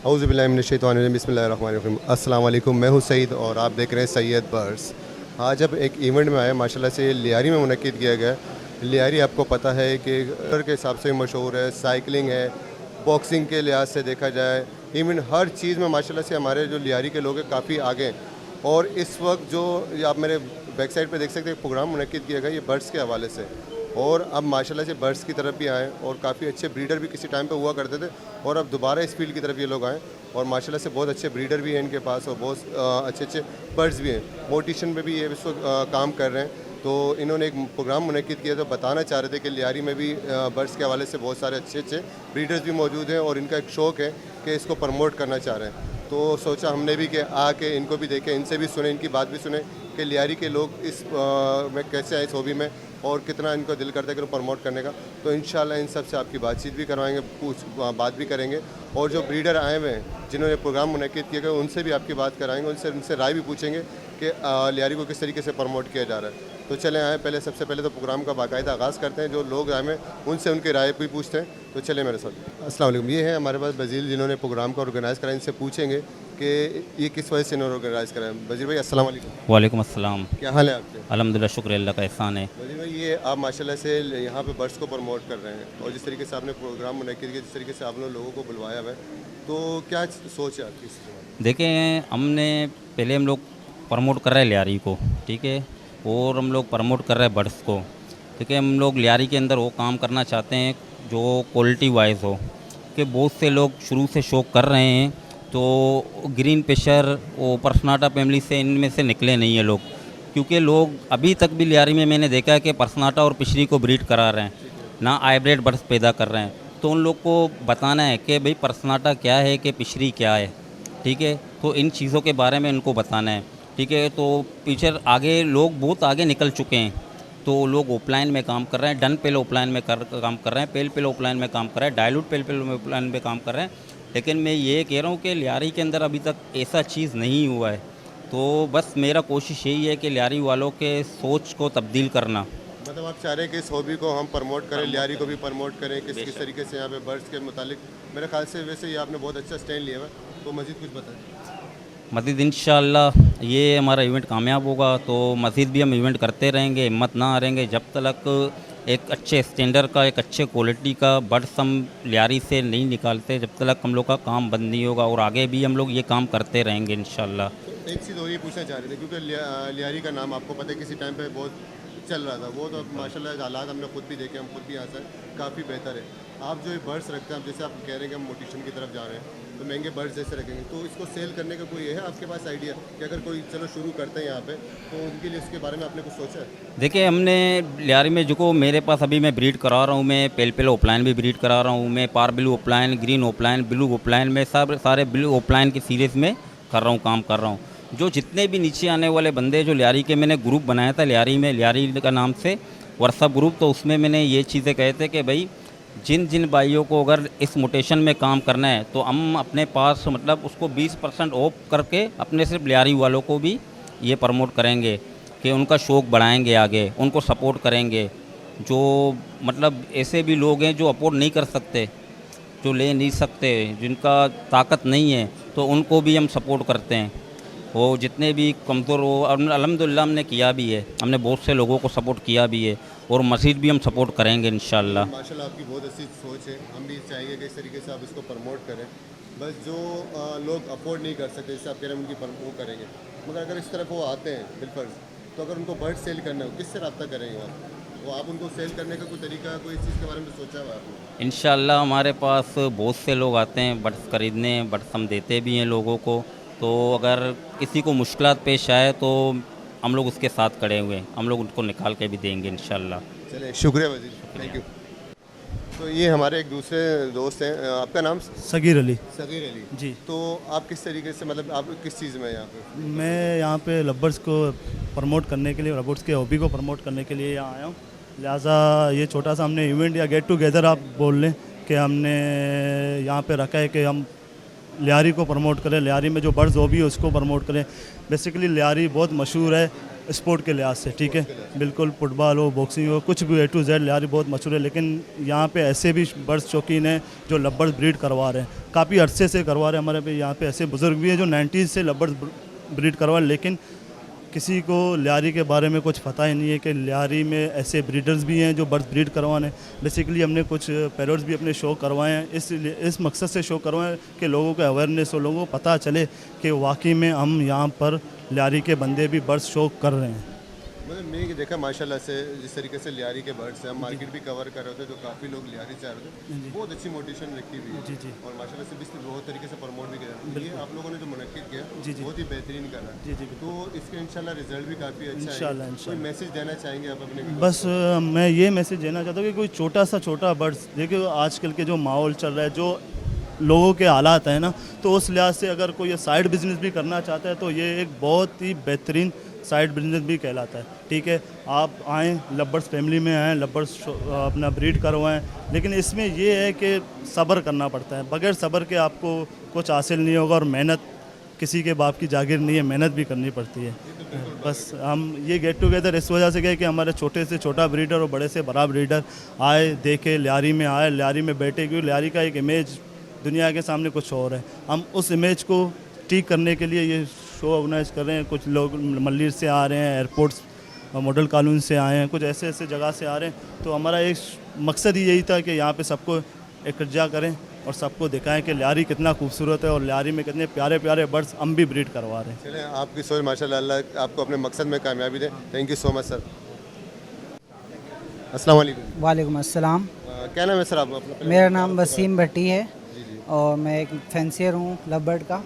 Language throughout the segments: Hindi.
औज़ुबिल्लाहिमिनश्शैतानिर्रजीम बिस्मिल्लाहिर्रहमानिर्रहीम। अस्सलाम वालेकुम, मैं हूँ सईद और आप देख रहे हैं सैयद बर्ड्स। आज अब एक इवेंट में आए, माशाल्लाह से लियारी में मुनक्किद किया गया है। लियारी आपको पता है कि के हिसाब से मशहूर है, साइकिलिंग है, बॉक्सिंग के लिहाज से देखा जाए, इवन हर चीज़ में माशाल्लाह से हमारे जो लियारी के लोग हैं काफ़ी आगे हैं। और इस वक्त जो आप मेरे बैक साइड पे देख सकते हैं, प्रोग्राम मुनक्किद किया गया ये बर्ड्स के हवाले से। और अब माशाल्लाह से बर्ड्स की तरफ भी आए और काफ़ी अच्छे ब्रीडर भी किसी टाइम पे हुआ करते थे और अब दोबारा इस फील्ड की तरफ ये लोग आए और माशाल्लाह से बहुत अच्छे ब्रीडर भी हैं इनके पास और बहुत अच्छे अच्छे बर्ड्स भी हैं। मोटिशन पे भी ये इस वक्त काम कर रहे हैं। तो इन्होंने एक प्रोग्राम मुनक्किद किया तो बताना चाह रहे थे कि लियारी में भी बर्ड्स के हवाले से बहुत सारे अच्छे अच्छे ब्रीडर्स भी मौजूद हैं और इनका एक शौक़ है कि इसको प्रमोट करना चाह रहे हैं। तो सोचा हमने भी कि आके इनको भी देखें, इनसे भी सुने, इनकी बात भी सुने कि लियारी के लोग इस में कैसे आए इस हॉबी में और कितना इनको दिल करता है कि प्रमोट करने का। तो इंशाल्लाह इन सब से आपकी बातचीत भी करवाएंगे, कुछ बात भी करेंगे और जो ब्रीडर आए हुए हैं जिन्होंने प्रोग्राम मुनक्किद किए गए उनसे भी आपकी बात कराएंगे, उनसे राय भी पूछेंगे कि लियारी को किस तरीके से प्रमोट किया जा रहा है। तो चले आए, पहले सबसे पहले तो प्रोग्राम का बाकायदा आगाज़ करते हैं। जो लोग आए हैं उनसे उनकी राय भी पूछते हैं। तो चले मेरे साथ। अस्सलाम वालेकुम, ये है हमारे पास बजीर जिन्होंने प्रोग्राम का ऑर्गेनाइज़ करा। इनसे पूछेंगे कि ये किस वजह से इन्होंने ऑर्गेनाइज़ करा है। बजीर भाई अस्सलाम वालेकुम। वालेकुम अस्सलाम। क्या हाल है आपके? अल्हम्दुलिल्लाह, शुक्र अल्लाह का एहसान है। बजीर भाई ये आप माशाल्लाह से यहाँ पे बर्ड्स को प्रमोट कर रहे हैं और जिस तरीके से आपने प्रोग्राम मुनक्किद किया, जिस तरीके से आपने लोगों को बुलवाया हुआ है, तो क्या सोच है आपकी इसमें? देखें, हमने पहले हम लोग प्रमोट कर रहे हैं लियारी को, ठीक है, और हम लोग प्रमोट कर रहे हैं बर्ड्स को, ठीक है। हम लोग लियारी के अंदर वो काम करना चाहते हैं जो क्वालिटी वाइज हो, कि बहुत से लोग शुरू से शौक कर रहे हैं तो ग्रीन फिशर वो पर्सनाटा फैमिली से इनमें से निकले नहीं है लोग, क्योंकि लोग अभी तक भी लियारी में मैंने देखा है कि पर्सनाटा और पिशरी को ब्रीड करा रहे हैं, ना हाइब्रिड बर्ड्स पैदा कर रहे हैं। तो उन लोग को बताना है कि भाई पर्सनाटा क्या है, कि पिशरी क्या है, ठीक है। तो इन चीज़ों के बारे में इनको बताना है, ठीक है। तो पीछे आगे लोग बहुत आगे निकल चुके हैं, तो लोग ऑफलाइन में काम कर रहे हैं, डन पेल ऑफलाइन में काम कर रहे हैं, पेल पेल ऑफलाइन में काम कर रहे हैं, डायलूट पेल पेल ऑफलाइन में काम कर रहे हैं। लेकिन मैं ये कह रहा हूँ कि लियारी के अंदर अभी तक ऐसा चीज़ नहीं हुआ है। तो बस मेरा कोशिश यही है कि लियारी वालों के सोच को तब्दील करना। मतलब आप चाह रहे हैं कि इस हॉबी को हम प्रमोट करें, लियारी को भी प्रमोट करें, किस तरीके से यहाँ पे बर्ड्स के मुतालिक। मेरे ख्याल से वैसे ही आपने बहुत अच्छा स्टैंड लिया हुआ है, तो मज़ीद कुछ बताएं। मज़ीद इंशाअल्लाह ये हमारा इवेंट कामयाब होगा तो मज़ीद भी हम इवेंट करते रहेंगे, हिम्मत ना हारेंगे जब तक एक अच्छे स्टैंडर्ड का, एक अच्छे क्वालिटी का बर्ड्स हम लियारी से नहीं निकालते, जब तक हम लोग का काम बंद नहीं होगा। और आगे भी हम लोग ये काम करते रहेंगे इंशाअल्लाह। तो एक चीज़ और ये पूछना चाह रहे थे, क्योंकि लियारी का नाम आपको पता है किसी टाइम पे बहुत चल रहा था, वो तो माशाल्लाह हालात हमने खुद भी देखे, हम खुद भी यहाँ से काफ़ी बेहतर है। आप जो ये बर्ड्स रखते हैं, आप जैसे आप कह रहे हैं कि हम मोटिशन की तरफ जा रहे हैं तो महंगे बर्ड्स जैसे रखेंगे, तो इसको सेल करने का कोई है आपके पास आइडिया कि अगर कोई चलो शुरू करते हैं यहाँ पे तो उनके लिए उसके बारे में आपने कुछ सोचा है? देखिए, हमने लियारी में जो मेरे पास अभी मैं ब्रीड करा रहा हूँ, मैं पेल पेल ओपलाइन भी ब्रीड करा रहा हूँ, मैं पार blue opaline, green opaline, blue opaline में सब सारे ब्लू ओपलाइन की सीरीज़ में कर रहा हूँ, काम कर रहा हूँ। जो जितने भी नीचे आने वाले बंदे जो लियारी के, मैंने ग्रुप बनाया था लियारी में, लियारी का नाम से व्हाट्सअप ग्रुप, तो उसमें मैंने ये चीज़ें कहे थे कि भाई जिन जिन भाइयों को अगर इस मोटेशन में काम करना है तो हम अपने पास मतलब उसको 20% ऑफ करके अपने सिर्फ लियारी वालों को भी ये प्रमोट करेंगे कि उनका शौक़ बढ़ाएंगे, आगे उनको सपोर्ट करेंगे। जो मतलब ऐसे भी लोग हैं जो अफोर्ड नहीं कर सकते, जो ले नहीं सकते, जिनका ताकत नहीं है, तो उनको भी हम सपोर्ट करते हैं। वो जितने भी कमज़ोर हो, अल्हम्दुलिल्लाह हमने किया भी है, हमने बहुत से लोगों को सपोर्ट किया भी है और मज़ीद भी हम सपोर्ट करेंगे इंशाअल्लाह। माशाल्लाह आपकी बहुत अच्छी सोच है, हम भी चाहेंगे कि इस तरीके से आप इसको प्रमोट करें। बस जो लोग अफोर्ड नहीं कर सकते, जैसे आप कह रहे हैं उनकी वो करेंगे, मगर अगर इस तरफ वो आते हैं बिलफर्ज, तो अगर उनको बर्ड सेल करना हो किससे रब्ता करेंगे आप? तो आप उनको सेल करने का कोई तरीका, कोई चीज़ के बारे में सोचा हुआ आपने? इंशाअल्लाह हमारे पास बहुत से लोग आते हैं बर्ड्स खरीदने, बर्ड्स हम देते भी हैं लोगों को। तो अगर किसी को मुश्किलात पेश आए तो हम लोग उसके साथ खड़े हुए हैं, हम लोग उनको निकाल के भी देंगे इंशाअल्लाह। चलिए, शुक्रिया वज़ीर, थैंक यू। तो ये हमारे एक दूसरे दोस्त हैं, आपका नाम? सगीर अली। सगीर अली जी। तो आप किस तरीके से, मतलब आप किस चीज़ में यहाँ पे? मैं यहाँ पे लवर्स को प्रमोट करने के लिए, लवर्स के हॉबी को प्रमोट करने के लिए यहाँ आया हूँ। लिहाजा ये छोटा सा हमने इवेंट या गेट टुगेदर आप बोल लें कि हमने यहाँ पे रखा है कि हम लियारी को प्रमोट करें, लियारी में जो बर्ड्स हॉबी है उसको प्रमोट करें। बेसिकली लियारी बहुत मशहूर है, स्पोर्ट के लिहाज से, ठीक है। बिल्कुल फुटबॉल हो, बॉक्सिंग हो, कुछ भी A to Z लिहाज बहुत मशहूर है। लेकिन यहाँ पे ऐसे भी बर्ड्स शौकीन हैं जो लवबर्ड्स ब्रीड करवा रहे हैं, काफ़ी अरसे से करवा रहे हैं। हमारे पे यहाँ पे ऐसे बुजुर्ग भी हैं जो 90s से लवबर्ड्स ब्रीड करवा रहे हैं, लेकिन किसी को लियारी के बारे में कुछ पता ही नहीं है कि लियारी में ऐसे ब्रीडर्स भी हैं जो बर्ड्स ब्रीड करवाने। बेसिकली हमने कुछ पैरोट्स भी अपने शो करवाए हैं, इस मकसद से शो करवाएं कि लोगों को अवेयरनेस हो, लोगों को पता चले कि वाकई में हम यहाँ पर लियारी के बंदे भी बर्ड्स शो कर रहे हैं। मतलब मैं देखा माशाल्लाह से जिस तरीके से लियारी के बर्ड्स हैं, हम मार्केट भी कवर कर रहे थे तो काफ़ी लोग लियारी से आ रहे थे, बहुत अच्छी मोटिवेशन रखी हुई है। जी। और माशाल्लाह से भी बहुत तरीके से प्रमोट भी किया। ये आप लोगों ने जो मुनक्किद किया बहुत ही बेहतरीन करा। जी। तो इसके इंशाल्लाह रिजल्ट भी काफ़ी अच्छा है। इंशाल्लाह। कोई मैसेज देना चाहेंगे आप अपने? बस मैं ये मैसेज देना चाहता हूँ कि कोई छोटा बर्ड्स, देखिए आजकल के जो माहौल चल रहा है, जो लोगों के हालात हैं ना, तो उस लिहाज से अगर कोई साइड बिजनेस भी करना चाहता है तो ये एक बहुत ही बेहतरीन साइड बिजनेस भी कहलाता है, ठीक है। आप आएँ, लवबर्ड्स फैमिली में आएँ, लवबर्ड्स अपना ब्रीड करवाएं, लेकिन इसमें ये है कि सब्र करना पड़ता है। बगैर सब्र के आपको कुछ हासिल नहीं होगा, और मेहनत किसी के बाप की जागीर नहीं है, मेहनत भी करनी पड़ती है। बस हम ये गेट टुगेदर इस वजह से गए कि हमारे छोटे से छोटा ब्रीडर और बड़े से बड़ा ब्रीडर आए, देखे, लियारी में आए, लियारी में बैठे, क्योंकि लियारी का एक इमेज दुनिया के सामने कुछ और है। हम उस इमेज को ठीक करने के लिए ये शो ऑर्गेनाइज कर रहे हैं। कुछ लोग मल्लीर से आ रहे हैं, एयरपोर्ट्स मॉडल कॉलोनी से आए हैं, कुछ ऐसे ऐसे जगह से आ रहे हैं। तो हमारा एक मकसद ही यही था कि यहाँ पे सबको इकट्ठा करें और सबको दिखाएं कि लियारी कितना खूबसूरत है और लियारी में कितने प्यारे प्यारे बर्ड्स हम भी ब्रीड करवा रहे हैं। चलें, आपकी सोच माशाल्लाह, अल्लाह आपको अपने मकसद में कामयाबी दे। Thank you so much sir. अस्सलाम वालेकुम। वालेकुम अस्सलाम। क्या नाम है सर आप अपना? मेरा नाम वसीम भट्टी है और मैं एक फैंसियर हूँ लवबर्ड का,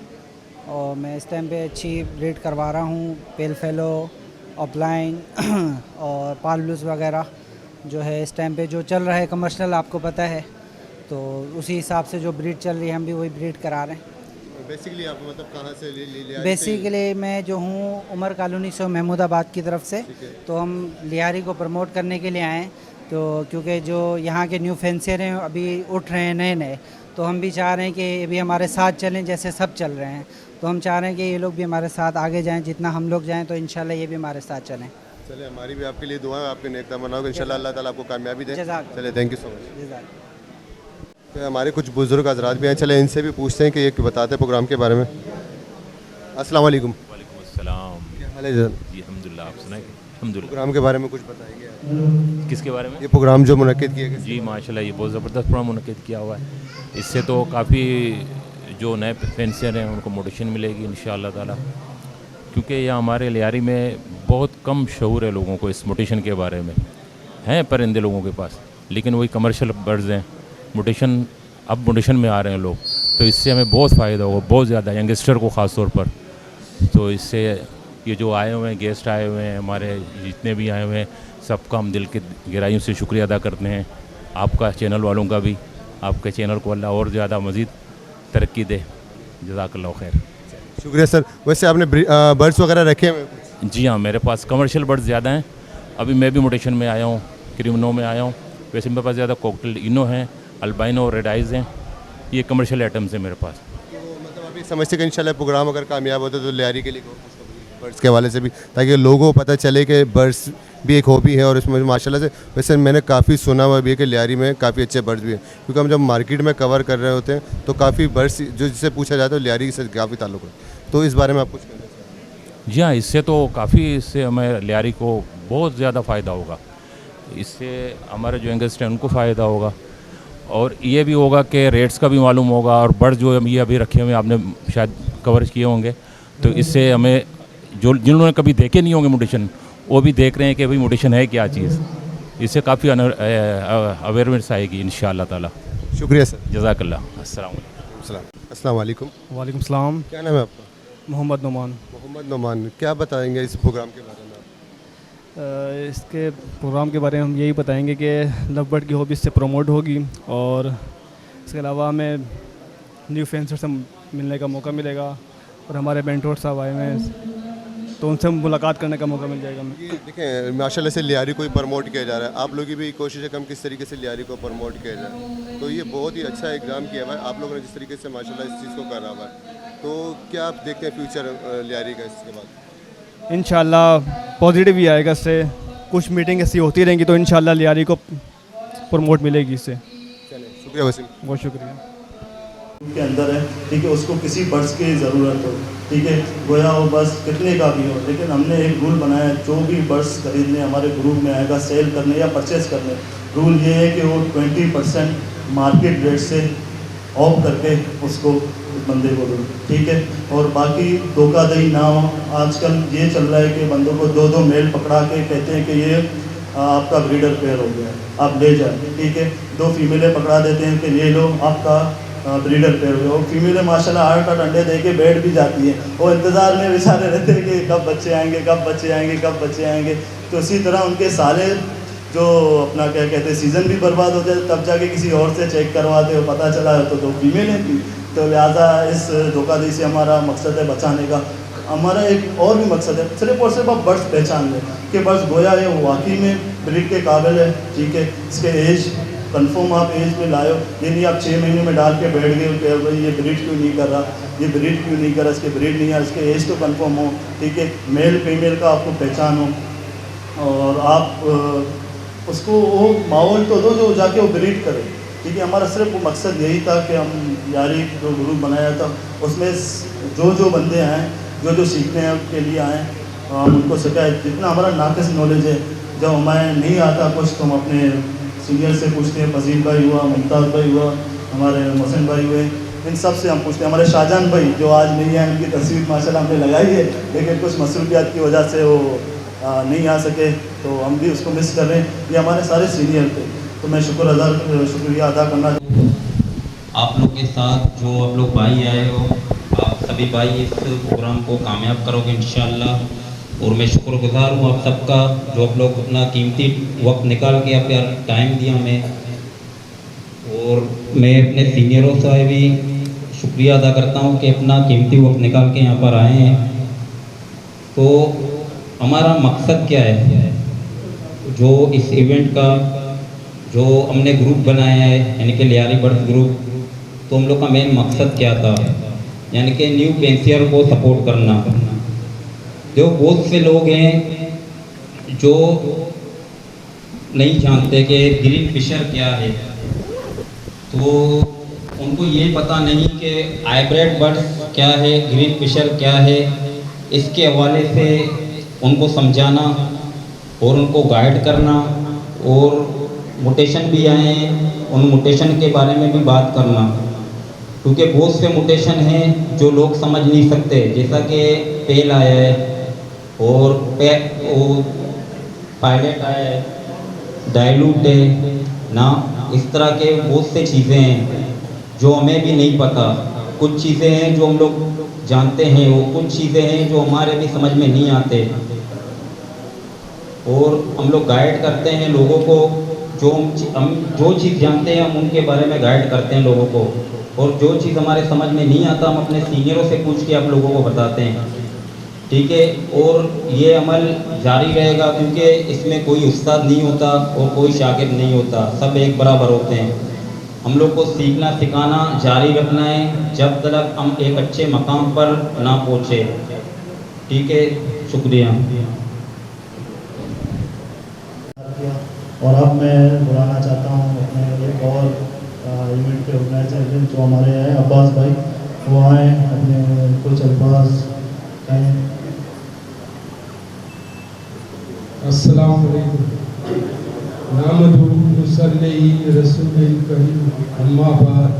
और मैं इस टाइम पे अच्छी ब्रीड करवा रहा हूँ। पेल फेलो, ऑफलाइन और पाल ब्लूज वगैरह जो है इस टाइम पे जो चल रहा है कमर्शियल, आपको पता है, तो उसी हिसाब से जो ब्रीड चल रही है हम भी वही ब्रीड करा रहे हैं। बेसिकली आप मतलब कहाँ से लियारी? बेसिकली मैं जो हूँ उमर कॉलोनी से, महमूदाबाद की तरफ से। तो हम लियारी को प्रमोट करने के लिए आए, तो क्योंकि जो यहाँ के न्यू फैंसियर हैं अभी उठ रहे हैं नए नए, तो हम भी चाह रहे हैं कि ये भी हमारे साथ चलें जैसे सब चल रहे हैं। तो हम चाह रहे हैं कि ये लोग भी हमारे साथ आगे जाएं, जितना हम लोग जाएं तो इंशाल्लाह ये भी हमारे साथ चलें। चले, हमारी भी आपके लिए दुआ है, आपके नेक तमन्नाओं को इंशाल्लाह अल्लाह ताला आपको कामयाबी दे। जज़ाक। चले, थैंक यू सो मच। तो हमारे कुछ बुजुर्ग हजरात भी हैं, चले इनसे भी पूछते हैं कि ये बताते हैं प्रोग्राम के बारे में। अस्सलाम वालेकुम। वालेकुम अस्सलाम। क्या हाल है जनाब? जी अल्हम्दुलिल्लाह, आप सुनाइए। अल्हम्दुलिल्लाह। प्रोग्राम के बारे में कुछ बताएंगे? किसके बारे में? ये प्रोग्राम जो मुनक्किद किया गया। जी माशाल्लाह, ये बहुत ज़बरदस्त प्रोग्राम मुनक्किद किया हुआ है। इससे तो काफ़ी जो नए फैंसियर हैं उनको मोटिवेशन मिलेगी इंशाअल्लाह ताला, क्योंकि यहाँ हमारे लियारी में बहुत कम शऊर है लोगों को इस मोटिवेशन के बारे में। हैं परिंदे लोगों के पास, लेकिन वही कमर्शियल बर्ड्स हैं। अब मोटिवेशन में आ रहे हैं लोग, तो इससे हमें बहुत फ़ायदा होगा, बहुत ज़्यादा, यंगस्टर को ख़ास तौर पर। तो इससे ये जो आए हुए हैं गेस्ट आए हुए हैं, हमारे जितने भी आए हुए हैं, सबका हम दिल की गहराइयों से शुक्रिया अदा करते हैं। आपका चैनल वालों का भी, आपके चैनल को अल्लाह और ज़्यादा मज़ीद तरक्की दे। जज़ाकल्लाह खैर। शुक्रिया सर। वैसे आपने बर्ड्स वगैरह रखे हुए हैं? जी हाँ, मेरे पास कमर्शियल बर्ड्स ज़्यादा हैं। अभी मैं भी मोटिवेशन में आया हूँ, क्रिमिनो में आया हूँ। वैसे मेरे पास ज़्यादा कॉकटेल इनो हैं, अल्बाइनो और रेड आइज़ हैं। ये कमर्शियल आइटम्स हैं मेरे पास। तो मतलब अभी समझते कि इंशाल्लाह प्रोग्राम अगर कामयाब होता तो लियारी के लिए बर्ड्स के हवाले से भी, ताकि लोगों को पता चले कि बर्ड्स भी एक हॉबी है और इसमें माशाल्लाह से। वैसे मैंने काफ़ी सुना हुआ भी है कि लियारी में काफ़ी अच्छे बर्ड्स भी हैं, क्योंकि हम जब मार्केट में कवर कर रहे होते हैं तो काफ़ी बर्ड्स जो जिससे पूछा जाता है लियारी से काफ़ी ताल्लुक़ है। तो इस बारे में आप कुछ कहना चाहिए? जी हाँ, इससे तो काफ़ी, इससे हमें लियारी को बहुत ज़्यादा फ़ायदा होगा। इससे हमारे जो यंगस्ट हैं उनको फ़ायदा होगा, और ये भी होगा कि रेट्स का भी मालूम होगा। और बर्ड जो ये अभी रखे हुए आपने शायद कवर किए होंगे, तो इससे हमें जो जिन्होंने कभी देखे नहीं होंगे मोटिवेशन, वो भी देख रहे हैं कि भाई मोटिवेशन है क्या चीज़। इससे काफ़ी अवेयरनेस आएगी इंशाअल्लाह ताला। शुक्रिया सर। जज़ाकल्लाह। अस्सलाम वालेकुम। वालेकुम सलाम। क्या नाम है आपका? मोहम्मद नुमान। मोहम्मद नुमान। क्या बताएंगे इस प्रोग्राम के बारे में आप? इसके प्रोग्राम के बारे में हम यही बताएंगे कि लवबर्ड की हॉबी से प्रमोट होगी, और इसके अलावा हमें न्यू फैंसर से मिलने का मौका मिलेगा, और हमारे मेंटोर साहब आए हुए हैं तो उनसे मुलाकात करने का मौका मिल जाएगा हमें। ये देखें माशाल्लाह से लियारी को प्रमोट किया जा रहा है। आप लोगों की भी कोशिश है कि हम किस तरीके से लियारी को प्रमोट किया जाए, तो ये बहुत ही अच्छा एग्जाम किया हुआ है आप लोगों ने जिस तरीके से माशाल्लाह इस चीज़ को कर रहा है। तो क्या आप देखते हैं फ्यूचर लियारी का इसके बाद? इंशाल्लाह पॉजिटिव ही आएगा इससे। कुछ मीटिंग ऐसी होती रहेंगी तो इंशाल्लाह लियारी को प्रमोट मिलेगी इससे। शुक्रिया वसीम। बहुत शुक्रिया। के अंदर है, ठीक है, उसको किसी बर्ड्स की ज़रूरत हो, ठीक है, गोया वो बस कितने का भी हो, लेकिन हमने एक रूल बनाया, जो भी बर्ड्स खरीदने हमारे ग्रुप में आएगा सेल करने या परचेज़ करने, रूल ये है कि वो 20% मार्केट रेट से ऑफ करके उसको बंदे को दो, ठीक है। और बाकी धोखाधड़ी ना हो। आजकल ये चल रहा है कि बंदों को 2-2 मेल पकड़ा के कहते हैं कि ये आपका ब्रीडर पेयर हो गया है, आप ले जाए, ठीक है। 2 फीमेलें पकड़ा देते हैं कि ये लो आपका ब्रीडर पेयर हो गया। और फीमेलें माशाल्लाह 8-8 अंडे दे के बैठ भी जाती हैं, वो इंतज़ार में बेचारे रहते हैं कि कब बच्चे आएंगे, कब बच्चे आएंगे, कब बच्चे आएंगे। तो इसी तरह उनके सारे जो अपना क्या कहते हैं सीज़न भी बर्बाद हो जाए, तब जाके किसी और से चेक करवाते हो, पता चला तो 2 फीमेलें थी। तो लिहाजा इस धोखाधड़ी से हमारा मकसद है बचाने का। हमारा एक और भी मकसद है, सिर्फ और सिर्फ आप बर्ड्स पहचान लें कि बर्ड्स गोया है वो वाकई में ब्रीड के काबिल है, ठीक है। इसके एज कंफर्म आप एज में लाए हो, ये नहीं आप 6 महीने में डाल के बैठ गए हो कि भाई ये ब्रीड क्यों नहीं कर रहा, ये ब्रीड क्यों नहीं कर रहा, इसके ब्रीड नहीं है, इसके एज तो कंफर्म हो, ठीक है, मेल फीमेल का आपको पहचान हो और आप उसको वो माहौल तो दो जो जाके वो ब्रीड करे, ठीक है। हमारा सिर्फ वो मकसद यही था कि हम यारी जो ग्रुप बनाया था उसमें जो बंदे आए, जो सीखने के लिए आए, हम उनको सिखाए। जितना हमारा नाक़िस नॉलेज है, जब हमें नहीं आता कुछ तो हम अपने सीनियर से पूछते हैं, फजील भाई हुआ, मुमताज़ भाई हुआ, हमारे मोहसिन भाई हुए, इन सब से हम पूछते हैं। हमारे शाहजहान भाई जो आज नहीं आए, उनकी तस्वीर माशाल्लाह हमने लगाई है, लेकिन कुछ मसरूफियात की वजह से वो नहीं आ सके, तो हम भी उसको मिस कर रहे हैं। ये हमारे सारे सीनियर थे, तो मैं शुक्रिया अदा करना। आप लोग के साथ जो आप लोग भाई आए हो, आप सभी भाई इस प्रोग्राम को कामयाब करोगे इंशाअल्लाह। और मैं शुक्रगुज़ार हूँ आप सबका जो आप लोग अपना कीमती वक्त निकाल के अपना टाइम दिया हमें। और मैं अपने सीनियरों से भी शुक्रिया अदा करता हूँ कि अपना कीमती वक्त निकाल के यहाँ पर आए हैं। तो हमारा मकसद क्या है जो इस इवेंट का, जो हमने ग्रुप बनाया है यानी कि लियारी बर्ड्स ग्रुप, तो हम लोग का मेन मकसद क्या था, यानी कि न्यू पेंसियर को सपोर्ट करना। जो बहुत से लोग हैं जो नहीं जानते कि ग्रीन फिशर क्या है, तो उनको ये पता नहीं कि हाइब्रिड बर्ड्स क्या है, ग्रीन फिशर क्या है। इसके हवाले से उनको समझाना और उनको गाइड करना, और म्यूटेशन भी आए हैं, उन म्यूटेशन के बारे में भी बात करना, क्योंकि बहुत से म्यूटेशन हैं जो लोग समझ नहीं सकते, जैसा कि पेल आया है और पायलट आया है, डाइल्यूट है ना, इस तरह के बहुत से चीज़ें हैं जो हमें भी नहीं पता। कुछ चीज़ें हैं जो हम लोग जानते हैं, वो कुछ चीज़ें हैं जो हमारे भी समझ में नहीं आते, और हम लोग गाइड करते हैं लोगों को। हम जो चीज़ जानते हैं हम उनके बारे में गाइड करते हैं लोगों को, और जो चीज़ हमारे समझ में नहीं आता हम अपने सीनियरों से पूछ के आप लोगों को बताते हैं, ठीक है। और ये अमल जारी रहेगा, क्योंकि इसमें कोई उस्ताद नहीं होता और कोई शागिर्द नहीं होता, सब एक बराबर होते हैं। हम लोग को सीखना सिखाना जारी रखना है जब तक हम एक अच्छे मकाम पर ना पहुँचे, ठीक है। शुक्रिया। और अब मैं बुलाना चाहता हूँ अपने एक और इवेंट के ऑर्गेनाइजर जो हमारे हैं अब्बास भाई, वो आए अपने कुछ अल्फाज कहें। अस्सलाम वालेकुम। नामदु मुसल्ली रसूलिल करीम, अम्मा बाद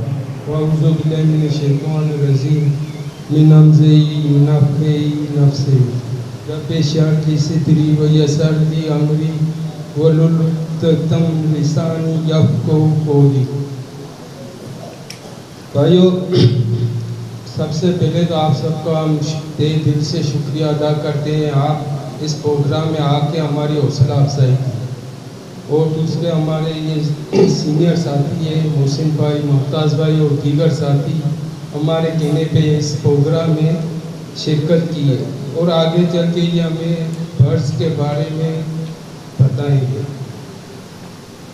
वअऊज़ु बिल्लाहि मिनश शैतानिर रजीम मिन हमज़िही नफ़ख़िही नफ़्सी रब्बि इश्रह ली सदरी व यस्सिर ली अमरी वहलुल उक़दतम मिन लिसानी यफ़क़हू क़ौली। भाइयों, सबसे पहले तो आप सबका हम दिल से शुक्रिया अदा करते हैं, आप इस प्रोग्राम में आके हमारी हौसला अफजाई की। और दूसरे हमारे ये सीनियर साथी हैं मोहसिन भाई, मुमताज़ भाई और दीगर साथी हमारे कहने पे इस प्रोग्राम में शिरकत की है, और आगे चल के ये हमें बर्ड्स के बारे में बताएंगे।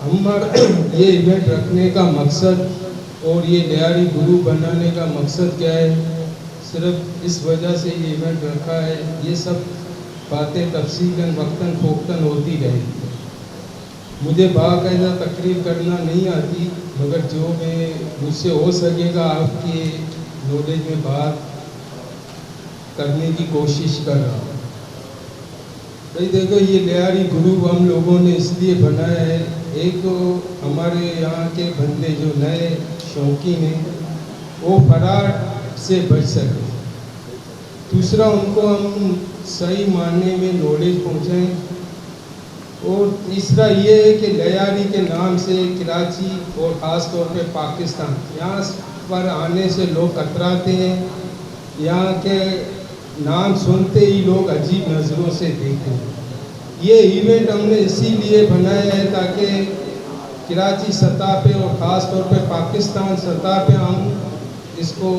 हमारा ये इवेंट रखने का मकसद और ये लियारी गुरु बनाने का मकसद क्या है, सिर्फ इस वजह से ये इवेंट रखा है। ये सब बातें तफसीलन वक्तन फ़ोक्तन होती रहेगी। मुझे बाकायदा तकरीर करना नहीं आती, मगर जो मैं मुझसे हो सकेगा आपके नॉलेज में बात करने की कोशिश कर रहा हूँ। भाई देखो, ये लियारी ग्रुप हम लोगों ने इसलिए बनाया है, एक तो हमारे यहाँ के बंदे जो नए शौकीन हैं वो फरार से बच सके, दूसरा उनको हम सही मायने में नॉलेज पहुँचाएँ, और तीसरा ये है कि लियारी के नाम से कराची और ख़ास तौर पे पाकिस्तान यहाँ पर आने से लोग कतराते हैं। यहाँ के नाम सुनते ही लोग अजीब नज़रों से देखते हैं। ये इवेंट हमने इसीलिए बनाया है ताकि कराची सतह पे और ख़ास तौर पे पाकिस्तान सतह पे हम इसको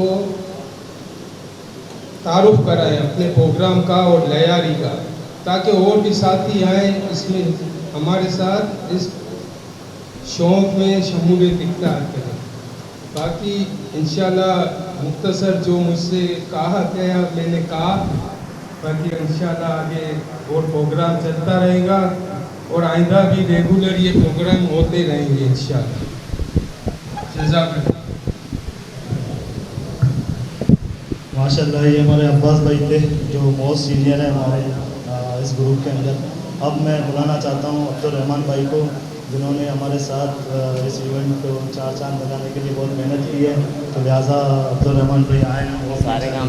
तारुफ कराएं अपने प्रोग्राम का और लियारी का, ताकि और भी साथी आए इसमें हमारे साथ इस शौक़ में शमूलियत इख्तियार करें। बाकी इंशाल्लाह मुख्तसर जो मुझसे कहा गया मैंने कहा, बाकी इंशाल्लाह आगे और प्रोग्राम चलता रहेगा और आइंदा भी रेगुलर ये प्रोग्राम होते रहेंगे इंशाल्लाह। जज़ाकल्लाह। माशाल्लाह ये हमारे अब्बास भाई थे जो मोस्ट सीनियर है हमारे इस ग्रुप के अंदर। अब मैं बुलाना चाहता हूँ अब्दुल रहमान भाई को, जिन्होंने हमारे साथ इस इवेंट को चार चांद लगाने के लिए बहुत मेहनत की है, तो लिहाजा अब्दुल रहमान भाई आए हैं वो सारे काम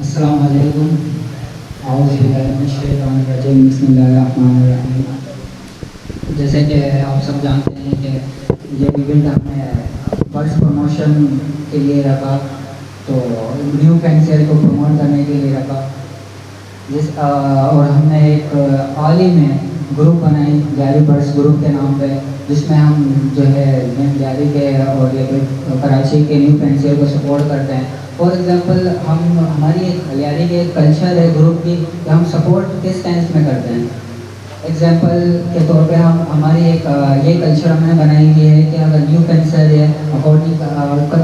अस्सलाम वालेकुम। औज़ु बिल्लाहि मिनश शैतानिर रजीम। बिस्मिल्लाहिर रहमानिर रहीम। जैसे कि आप सब जानते हैं कि ये इवेंट हमने बर्ड्स प्रमोशन के लिए रखा, तो न्यू फैंसियर को प्रमोट करने के लिए रखा और हमने एक हाल ही में ग्रुप बनाई लियारी बर्ड्स ग्रुप के नाम पे, जिसमें हम जो है लियारी के और ये कराची के न्यू फैंसियर को सपोर्ट करते हैं। फॉर एग्जांपल हमारी लियारी के कल्चर है ग्रुप की कि हम सपोर्ट किस सेंस में करते हैं। एग्जांपल के तौर पे हम हमारी एक ये कल्चर हमने बनाई हुई है कि अगर न्यू कैंसर है अकॉर्डिंग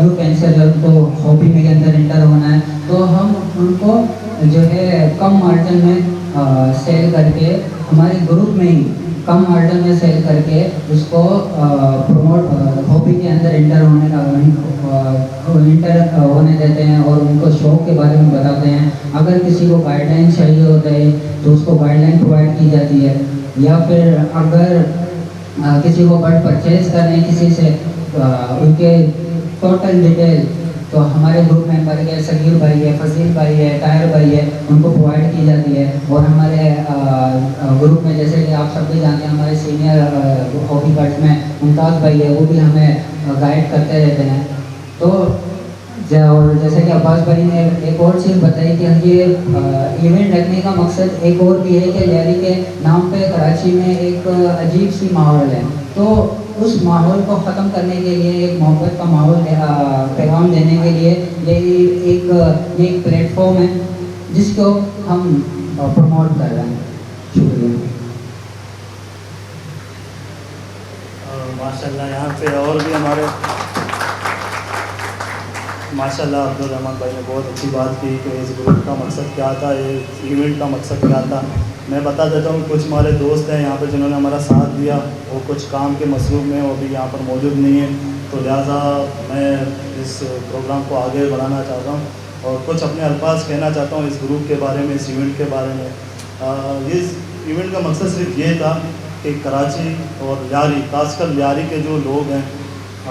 न्यू कैंसर है उनको हॉबी में के अंदर इंटर होना है, तो हम उनको जो है कम मार्जिन में सेल करके हमारे ग्रुप में ही कम मार्जिन में सेल करके उसको प्रमोट हॉबी के अंदर इंटर होने देते हैं और उनको शौक के बारे में बताते हैं। अगर किसी को गाइडलाइन चाहिए होता है तो उसको गाइडलाइन प्रोवाइड की जाती है, या फिर अगर किसी को बर्ड परचेज करने किसी से उनके टोटल डिटेल तो हमारे ग्रुप मेंबर के सगीर भाई है, फजील भाई है, ताहिर भाई है, उनको प्रोवाइड की जाती है। और हमारे ग्रुप में जैसे कि आप सब भी जानते हैं हमारे सीनियर हॉबी बर्ड्स में मुमताज़ भाई है, वो भी हमें गाइड करते रहते हैं। तो और जैसे कि अब्बास भाई ने एक और चीज़ बताई कि ये इवेंट रखने का मकसद एक और भी है कि लियारी के नाम पे कराची में एक अजीब सी माहौल है, तो उस माहौल को ख़त्म करने के लिए एक मोहब्बत का माहौल पैगाम देने के लिए ये एक प्लेटफॉर्म है जिसको हम प्रमोट कर रहे हैं। शुक्रिया। माशाल्लाह यहाँ पे और भी हमारे माशाल्लाह अब्दुल रहमान भाई ने बहुत अच्छी बात की कि इस ग्रुप का मकसद क्या था, ये इवेंट का मकसद क्या था। मैं बता देता हूँ, कुछ हमारे दोस्त हैं यहाँ पे जिन्होंने हमारा साथ दिया, वो कुछ काम के मसरूफ़ में वो भी यहाँ पर मौजूद नहीं है, तो लिहाजा मैं इस प्रोग्राम को आगे बढ़ाना चाहता हूँ और कुछ अपने अल्फाज कहना चाहता हूँ इस ग्रुप के बारे में, इस इवेंट के बारे में। इस इवेंट का मकसद सिर्फ ये था कि कराची और लियारी, खासकर लियारी के जो लोग हैं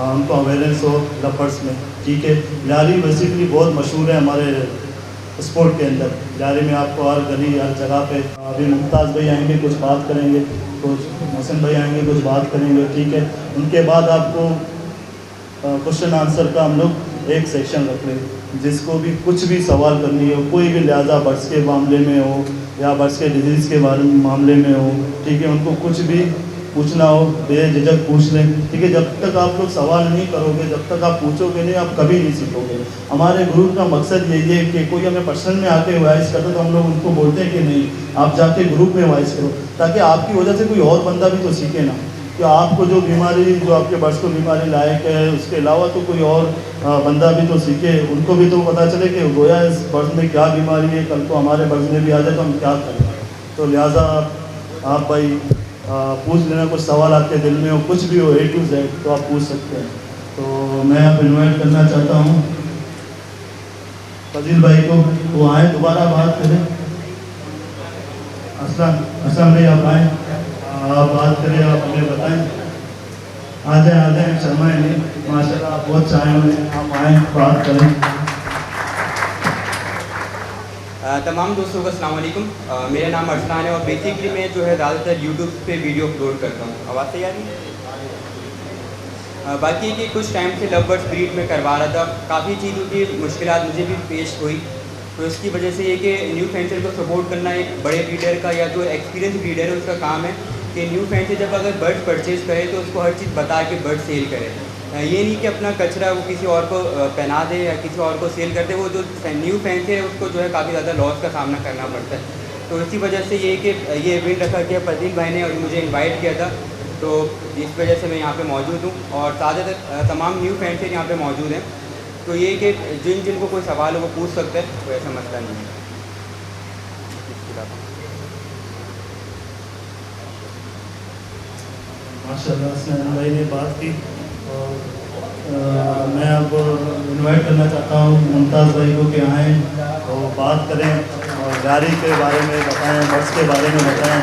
उनको अवेयरनेस हो लवर्स में। ठीक है, लियारी बेसिकली बहुत मशहूर है हमारे स्पोर्ट के अंदर। लियारी में आपको हर गली हर जगह पे अभी मुमताज़ भाई आएंगे कुछ बात करेंगे, कुछ मोहसिन भाई आएंगे कुछ बात करेंगे। ठीक है, उनके बाद आपको क्वेश्चन आंसर का हम लोग एक सेक्शन रख लें, जिसको भी कुछ भी सवाल करनी हो, कोई भी लिहाजा बर्ड्स के मामले में हो या बर्ड्स के डिजीज़ के मामले में हो, ठीक है, उनको कुछ भी पूछना हो बेझिझक पूछ लें। ठीक है, जब तक आप लोग सवाल नहीं करोगे, जब तक आप पूछोगे नहीं, आप कभी नहीं सीखोगे। हमारे ग्रुप का मकसद यही है कि कोई हमें पर्सनल में आके वॉइस करता तो हम लोग उनको बोलते हैं कि नहीं, आप जाके ग्रुप में वॉइस करो, ताकि आपकी वजह से कोई और बंदा भी तो सीखे ना। कि आपको जो बीमारी, जो आपके बर्ड्स को बीमारी लायक है, उसके अलावा तो कोई और बंदा भी तो सीखे, उनको भी तो पता चले कि गोया इस बर्ड्स में क्या बीमारी है, कल को हमारे बर्ड्स में भी आ जाए तो हम क्या करें। तो लिहाजा आप भाई पूछ लेना, कुछ सवाल आपके दिल में हो, कुछ भी हो A to Z तो आप पूछ सकते हैं। तो मैं अब इन्वाइट करना चाहता हूँ फजील भाई को, वो आए दोबारा बात करें। असलम भाई आप आए, आप बात करें, आप हमें बताएं। आ जाए शर्माए नहीं, माशाल्लाह आप बहुत चाहे हुए, आप आए बात करें। तमाम दोस्तों को अस्सलाम वालेकुम। मेरा नाम अरसलान है और बेसिकली मैं जो है ज़्यादातर यूट्यूब पे वीडियो अपलोड करता हूँ। आवाज़ सही आ रही है? बाकी कि कुछ टाइम से लव बर्ड्स ब्रीड में करवा रहा था, काफ़ी चीज़ों की मुश्किलात मुझे भी पेश हुई, तो इसकी वजह से ये कि न्यू फेंसर को सपोर्ट करना एक बड़े ब्रीडर का या जो एक्सपीरियंस ब्रीडर है उसका काम है कि न्यू फेंसर जब अगर बर्ड परचेज़ करे तो उसको हर चीज़ बता के बर्ड सेल करे। ये नहीं कि अपना कचरा वो किसी और को पहना दे या किसी और को सेल कर दे। वो जो न्यू फैंसर है उसको जो है काफ़ी ज़्यादा लॉस का सामना करना पड़ता है। तो इसी वजह से ये कि ये इवेंट रखा गया, फजील भाई ने और मुझे इनवाइट किया था, तो इस वजह से मैं यहाँ पे मौजूद हूँ और ज़्यादातर तमाम न्यू फैंसर यहाँ पे मौजूद हैं। तो ये कि जिनको कोई सवाल हो वो पूछ सकते हैं, कोई ऐसा मसला नहीं है। माशाल्लाह सैन भाई ने बात की और मैं अब इनवाइट करना चाहता हूँ मुमताज़ भाई को कि आएँ और बात करें और जारी के बारे में बताएं, बर्ड्स के बारे में बताएं।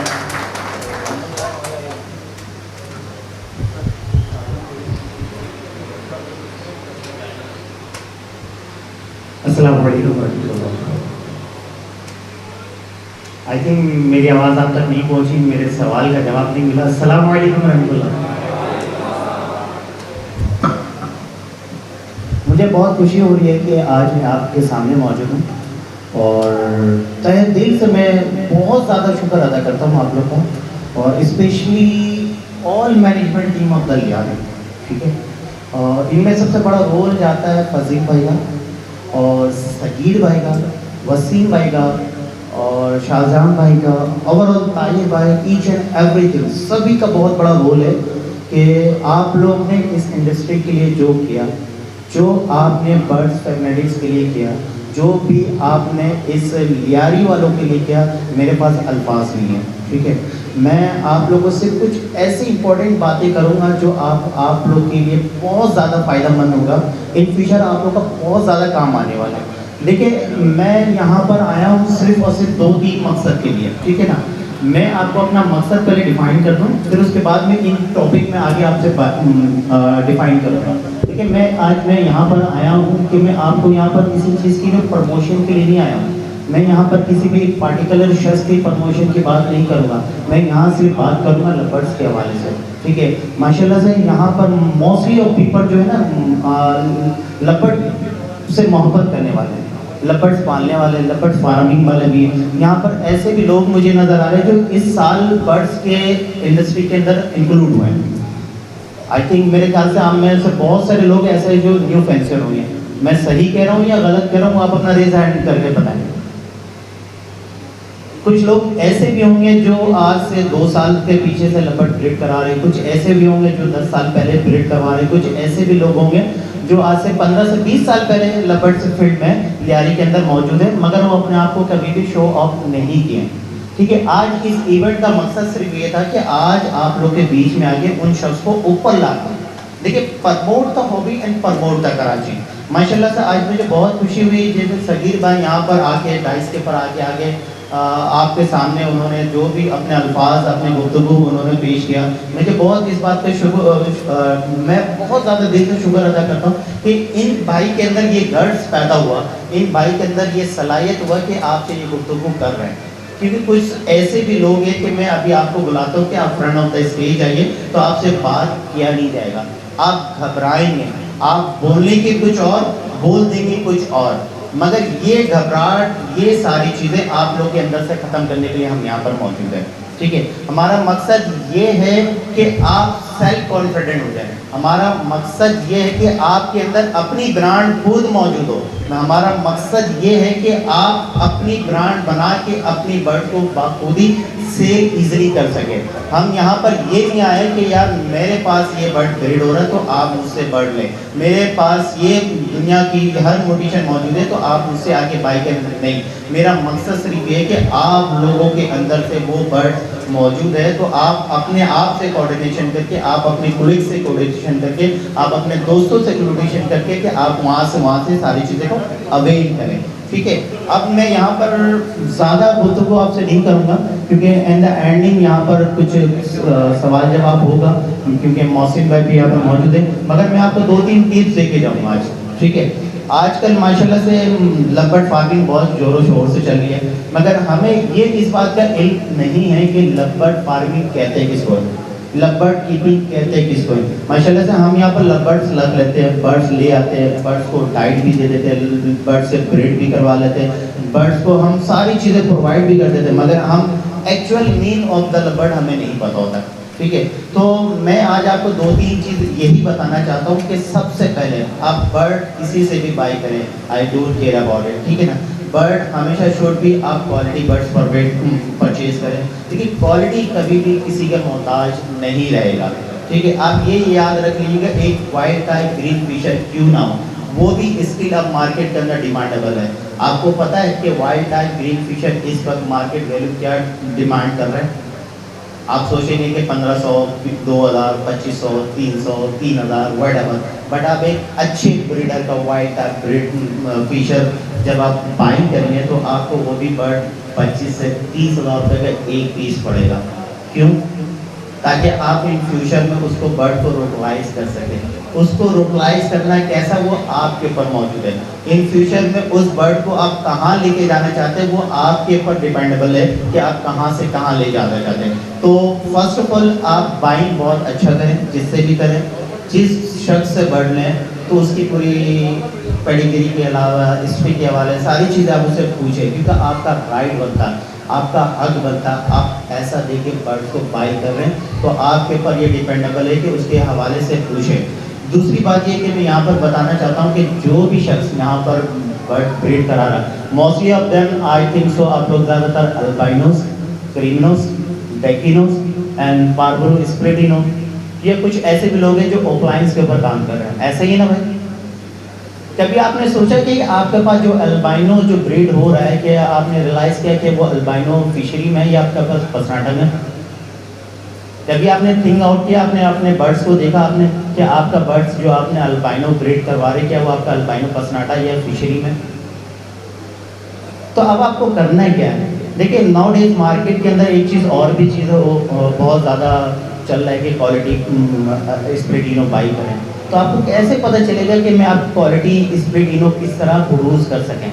अस्सलाम वालेकुम रहमतुल्लाह। आई थिंक मेरी आवाज़ आप तक नहीं पहुंची, मेरे सवाल का जवाब नहीं मिला। अस्सलाम वालेकुम रहमतुल्लाह। मुझे बहुत खुशी हो रही है कि आज मैं आपके सामने मौजूद हूँ और तहे दिल से मैं बहुत ज़्यादा शुक्र अदा करता हूँ आप लोग का और specially all management team of the Lyari, ठीक है। और इनमें सबसे बड़ा रोल जाता है फजील भाई का और सगीर भाई का, वसीम भाई का और शाहजहां भाई का, ओवरऑल ताहिर भाई, ईच एंड एवरीथिंग सभी का बहुत बड़ा रोल है कि आप लोग ने इस इंडस्ट्री के लिए जो किया, जो आपने बर्ड्स फैमिलीज के लिए किया, जो भी आपने इस लियारी वालों के लिए किया, मेरे पास अल्फाज नहीं है, ठीक है। मैं आप लोगों से कुछ ऐसी इंपॉर्टेंट बातें करूंगा जो आप लोग के लिए बहुत ज़्यादा फ़ायदेमंद होगा, इन फ्यूचर आप लोग का बहुत ज़्यादा काम आने वाला है। देखिए मैं यहाँ पर आया हूँ सिर्फ और सिर्फ 2-3 मकसद के लिए, ठीक है ना। मैं आपको अपना मकसद पहले डिफाइन कर दूँ, फिर उसके बाद में इन टॉपिक में आगे आपसे डिफाइन करूँगा। देखिए मैं यहाँ पर आया हूँ कि मैं आपको यहाँ पर किसी चीज़ की जो प्रमोशन के लिए नहीं आया हूँ। मैं यहाँ पर किसी भी पार्टिकुलर शख्स की प्रमोशन की बात नहीं करूँगा, मैं यहाँ सिर्फ बात करूँगा लवर्स के हवाले से, ठीक है। माशाल्लाह से यहाँ पर मोस्टली ऑफ पीपल जो है ना लवर्स से मोहब्बत करने वाले हैं, लवर्स पालने वाले, लवर्स फार्मिंग वाले भी यहाँ पर ऐसे भी लोग मुझे नज़र आ रहे हैं जो इस साल बर्ड्स के इंडस्ट्री के अंदर इंक्लूड हुए हैं। आई थिंक मेरे ख्याल से आप में से बहुत सारे लोग ऐसे हैं जो न्यू फेंसर हुए हैं। मैं सही कह रहा हूँ या गलत कह रहा हूँ, आप अपना रेज हैंड करके बताएं। कुछ लोग ऐसे भी होंगे जो आज से 2 साल के पीछे से लवर्स ब्रीड करा रहे हैं, कुछ ऐसे भी होंगे जो 10 साल पहले ब्रीड करवा रहे हैं, कुछ ऐसे भी लोग होंगे जो आज से 15 से 20 साल पहले लवर्स फील्ड में लियारी के अंदर मौजूद है, मगर वो अपने आप को कभी भी शो ऑफ नहीं किए, ठीक है। आज इस इवेंट का मकसद सिर्फ ये था कि आज आप लोग के बीच में आके उन शख्स को ऊपर लाकर देखिए promote the hobby and promote the Karachi. माशाल्लाह से आज मुझे बहुत खुशी हुई जैसे सगीर भाई यहाँ पर आके डाइस के पर आके आपके सामने उन्होंने जो भी अपने अल्फाज, अपने गुफ्तगू उन्होंने पेश किया। मुझे बहुत इस बात पे मैं बहुत ज़्यादा दिल से शुक्र अदा करता हूँ कि इन भाई के अंदर ये गर्ड्स पैदा हुआ, इन भाई के अंदर ये सलाहियत हुआ कि आपसे ये गुफ्तगू कर रहे हैं। क्योंकि कुछ ऐसे भी लोग हैं कि मैं अभी आपको बुलाता हूँ कि आप फ्रंट ऑफ द स्टेज आइए तो आपसे बात किया नहीं जाएगा, आप घबराएंगे, आप बोलने के कुछ और बोल देंगे कुछ और, मगर ये घबराहट, ये सारी चीज़ें आप लोग के अंदर से ख़त्म करने के लिए हम यहाँ पर मौजूद हैं, ठीक है। हमारा मकसद ये है कि आप सेल्फ कॉन्फिडेंट हो जाएं, हमारा मकसद ये है कि आपके अंदर अपनी ब्रांड खुद मौजूद हो। हमारा मकसद ये है कि आप अपनी ब्रांड बना के अपनी बर्ड को बाखुदी सेल इजीली कर सके। हम यहाँ पर ये नहीं आए कि यार मेरे पास ये बर्ड ब्रीड हो रहा है तो आप मुझसे बर्ड लें, मेरे पास ये दुनिया की हर मोटिशन मौजूद है तो आप मुझसे आके बाई करें। नहीं, मेरा मकसद सिर्फ ये है कि आप लोगों के अंदर से वो बर्ड मौजूद है तो आप अपने आप से कोऑर्डिनेशन करके, आप अपने कोलिग से कोऑर्डिनेशन करके, आप अपने दोस्तों से कोऑर्डिनेशन करके कि आप वहाँ से सारी चीज़ें को अवेल करें। ठीक है, अब मैं यहाँ पर ज़्यादा गुफ्तगू आपसे नहीं करूँगा क्योंकि इन द एंडिंग यहाँ पर कुछ सवाल जवाब होगा क्योंकि मौसिम भाई भी यहाँ पर मौजूद है। मगर मैं आपको 2-3 टिप्स दे के जाऊँगा आज। ठीक है, आजकल माशाल्लाह से लवबर्ड फार्मिंग बहुत ज़ोरों शोर से चल रही है, मगर हमें ये इस बात का इल्म नहीं है कि लवबर्ड फार्मिंग कहते हैं किसको, लवबर्ड कीपिंग कहते हैं किसको। माशाल्लाह से हम यहाँ पर लवबर्ड्स लग लेते हैं, बर्ड्स ले आते हैं, बर्ड्स को डाइट भी दे देते हैं, बर्ड्स से ब्रीड भी करवा लेते हैं, बर्ड्स को हम सारी चीज़ें प्रोवाइड भी कर देते हैं, मगर हम actual mean of the lovebird हमें नहीं पता होता। ठीक है, तो मैं आज आपको 2-3 चीज़ यही बताना चाहता हूँ कि सबसे पहले आप बर्ड किसी से भी बाई करें, I don't care about it. ठीक है ना, बर्ड हमेशा शुड भी आप क्वालिटी बर्ड्स परचेज करें। ठीक है, क्वालिटी कभी भी किसी का मोहताज नहीं रहेगा। ठीक है, आप ये याद रख लीजिएगा, एक वाइट टाइप ग्रीन फिशर क्यों ना हो, वो भी स्टिल अब मार्केट के अंदर डिमांडेबल है। आपको पता है कि वाइट टाइप ग्रीन फिशर इस वक्त मार्केट वैल्यू क्या डिमांड कर रहे हैं? आप सोचेंगे कि 1500, 2000, 2500, 300, 3000 वटएवर, बट आप एक अच्छे ब्रीडर का वाइट टाइप ब्रीड फिशर जब आप बाइंग करेंगे तो आपको वो भी बर्ड 25 से 30 हज़ार रुपये का एक पीस पड़ेगा। क्यों? ताकि आप इन फ्यूचर में उसको बर्ड को रोकलाइज कर सकें। उसको रोकलाइज करना कैसा, वो आपके ऊपर मौजूद है। इन फ्यूचर में उस बर्ड को आप कहाँ लेके जाना चाहते हैं वो आपके ऊपर डिपेंडेबल है कि आप कहाँ से कहाँ ले जाना चाहते हैं। तो फर्स्ट ऑफ ऑल आप बाइंग बहुत अच्छा करें, जिससे भी करें, जिस शख्स से बर्ड लें तो उसकी पूरी पेडिग्री के अलावा हिस्ट्री के हवाले सारी चीज़ें आप उससे पूछें, क्योंकि आपका राइट बनता है, आपका हक बनता है। आप ऐसा देके बर्ड को बाई कर रहे हैं तो आपके ऊपर ये डिपेंडेबल है कि उसके हवाले से पूछें। दूसरी बात ये कि मैं यहाँ पर बताना चाहता हूँ कि जो भी शख्स यहाँ पर बर्ड ब्रीड करा रहा है, mostly of them I think so आप लोग ज़्यादातर अल्बाइनोस, क्रीमिनोस, डेकिनोस एंड पार्बोरो स्प्रेडिनो, ये कुछ ऐसे भी लोग हैं जो ऑफलाइंस के ऊपर काम कर रहे हैं। ऐसा ही ना भाई? कभी आपने सोचा कि आपके पास जो अल्बाइनो जो ब्रीड हो रहा है, कि आपने रियलाइज़ किया कि वो अल्बाइनो फिशरी में या आपके पास पसनाटा में? कभी आपने थिंक आउट किया, आपने अपने बर्ड्स को देखा आपने कि आपका बर्ड्स जो आपने अल्बाइनो ब्रीड करवा रहे, क्या वो आपका अल्बाइनो पसनाटा या फिशरी में? तो अब आपको करना क्या है? देखिए, नाउ डेज मार्केट के अंदर एक चीज़ और भी चीज़ बहुत ज़्यादा चल रहा है कि क्वालिटी स्प्रेडिनो बाई करें। तो आपको कैसे पता चलेगा कि मैं आप क्वालिटी स्प्रेडिनो किस तरह प्रोड्यूस कर सकें?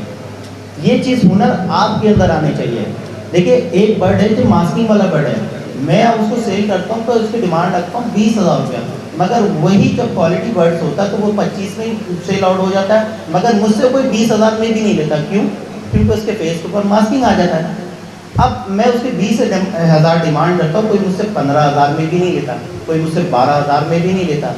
ये चीज़ हुनर आपके अंदर आने चाहिए। देखिए, एक बर्ड है जो मास्किंग वाला बर्ड है, मैं उसको सेल करता हूँ तो उसकी डिमांड रखता हूँ 20,000 रुपया, मगर वही जब क्वालिटी बर्ड्स होता है तो वो 25 में सेल आउट हो जाता है, मगर मुझसे कोई 20,000 में भी नहीं लेता। क्यों? क्योंकि उसके फेस के ऊपर मास्किंग आ जाता है। अब मैं उसके 20,000 डिमांड करता हूँ, कोई मुझसे 15,000 में भी नहीं लेता, कोई मुझसे 12,000 में भी नहीं लेता।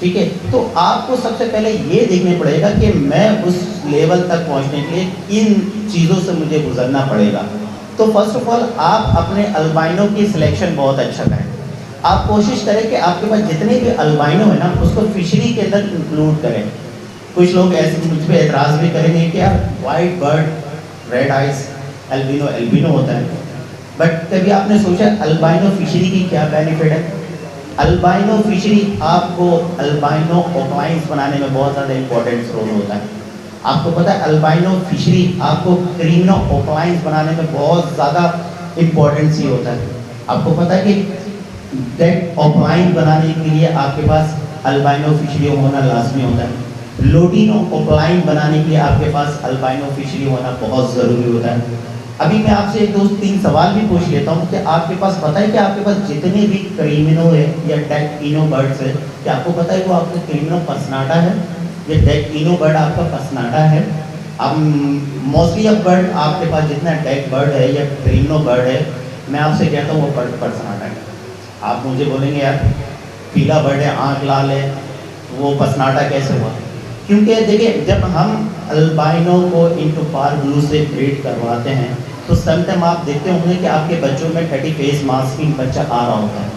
ठीक है, तो आपको सबसे पहले ये देखना पड़ेगा कि मैं उस लेवल तक पहुँचने के लिए किन चीज़ों से मुझे गुजरना पड़ेगा। तो फर्स्ट ऑफ ऑल आप अपने अल्बाइनो की सिलेक्शन बहुत अच्छा करें। आप कोशिश करें कि आपके पास जितने भी अल्बाइनो है ना, उसको फिशरी के अंदर इंक्लूड करें। कुछ लोग ऐसे मुझ पर एतराज़ भी करेंगे कि यार white bird, red eyes, albino albino होता है, बट कभी आपने सोचा अल्बाइनो फिशरी की क्या बेनिफिट है? अल्बाइनो फिशरी आपको अल्बाइनो ऑफलाइंस बनाने में बहुत ज़्यादा इंपॉर्टेंट रोल होता है। आपको पता है अल्बाइनो फिशरी आपको क्रीमिनो ऑफलाइंस बनाने में बहुत ज़्यादा इम्पोर्टेंस ही होता है। आपको पता है कि डेट ऑफलाइन बनाने के लिए आपके पास अल्बाइनो फिशरी होना लाजमी होता है। लोटिनो ऑफलाइन बनाने के लिए आपके पास अल्बाइनो फिशरी होना बहुत ज़रूरी होता है। अभी मैं आपसे 2-3 सवाल भी पूछ लेता हूँ कि आपके पास पता है कि आपके पास जितने भी क्रीमिनो है या डेकिनो बर्ड्स है, क्या आपको पता है वो आपका क्रीमिनो पसनाटा है या डेकिनो बर्ड आपका पसनाटा है? अब मोस्टली ऑफ बर्ड आपके पास जितना डेक बर्ड है या क्रीमिनो बर्ड है, मैं आपसे कहता हूँ वो बर्ड पसनाटा है। आप मुझे बोलेंगे यार पीला बर्ड है, आँख लाल है, वो पसनाटा कैसे हुआ? क्योंकि देखिए जब हम अल्बाइनो को इनटू पार ब्लू से ब्रीड करवाते हैं तो समटाइम आप देखते होंगे कि आपके बच्चों में 30 फेस मास्किंग बच्चा आ रहा होता है,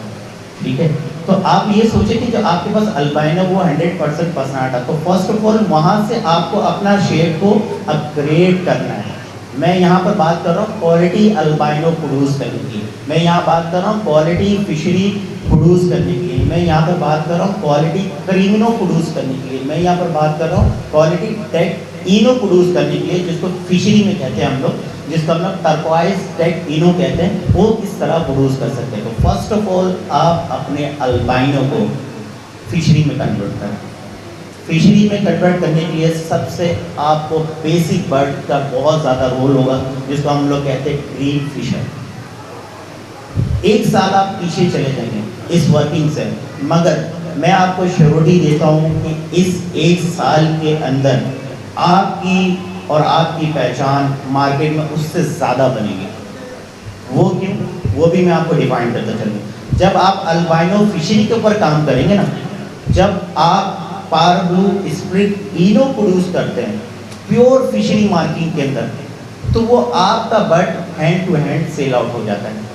ठीक है। तो आप ये सोचें कि जो आपके पास अल्बाइनो वो 100% पसनाटा, तो फर्स्ट ऑफ ऑल वहाँ से आपको अपना शेड को अपग्रेड करना है। मैं यहाँ पर बात कर रहा हूँ क्वालिटी अल्बाइनो प्रोड्यूस करने की, मैं यहाँ बात कर रहा हूँ क्वालिटी फिशरी प्रोड्यूस करने के लिए, मैं यहाँ पर बात कर रहा हूँ क्वालिटी क्रीमिनो प्रोड्यूस करने के लिए, मैं यहाँ पर बात कर रहा हूँ क्वालिटी टेक इनो प्रोड्यूस करने के लिए, जिसको फिशरी में कहते हैं हम लोग, जिसको हम लोग टर्कोइज टेक इनो कहते हैं, वो किस तरह प्रोड्यूस कर सकते हैं। तो फर्स्ट ऑफ ऑल आप अपने अल्बाइनो को फिशरी में कन्वर्ट करें। फिशरी में कन्वर्ट करने के लिए सबसे आपको बेसिक बर्ड का बहुत ज़्यादा रोल होगा, जिसको हम लोग कहते हैं ग्रीन फिशर। 1 साल आप पीछे चले जाएंगे इस वर्किंग से, मगर मैं आपको श्योरिटी देता हूँ कि इस 1 साल के अंदर आपकी और आपकी पहचान मार्केट में उससे ज़्यादा बनेगी। वो क्यों? वो भी मैं आपको डिफाइन करता चलूँ। जब आप अल्बाइनो फिशरी के ऊपर काम करेंगे ना, जब आप पार ब्लू स्प्लिट इनो प्रोड्यूस करते हैं प्योर फिशरी मार्किंग के अंदर, तो वो आपका bird hand to hand sell out हो जाता है।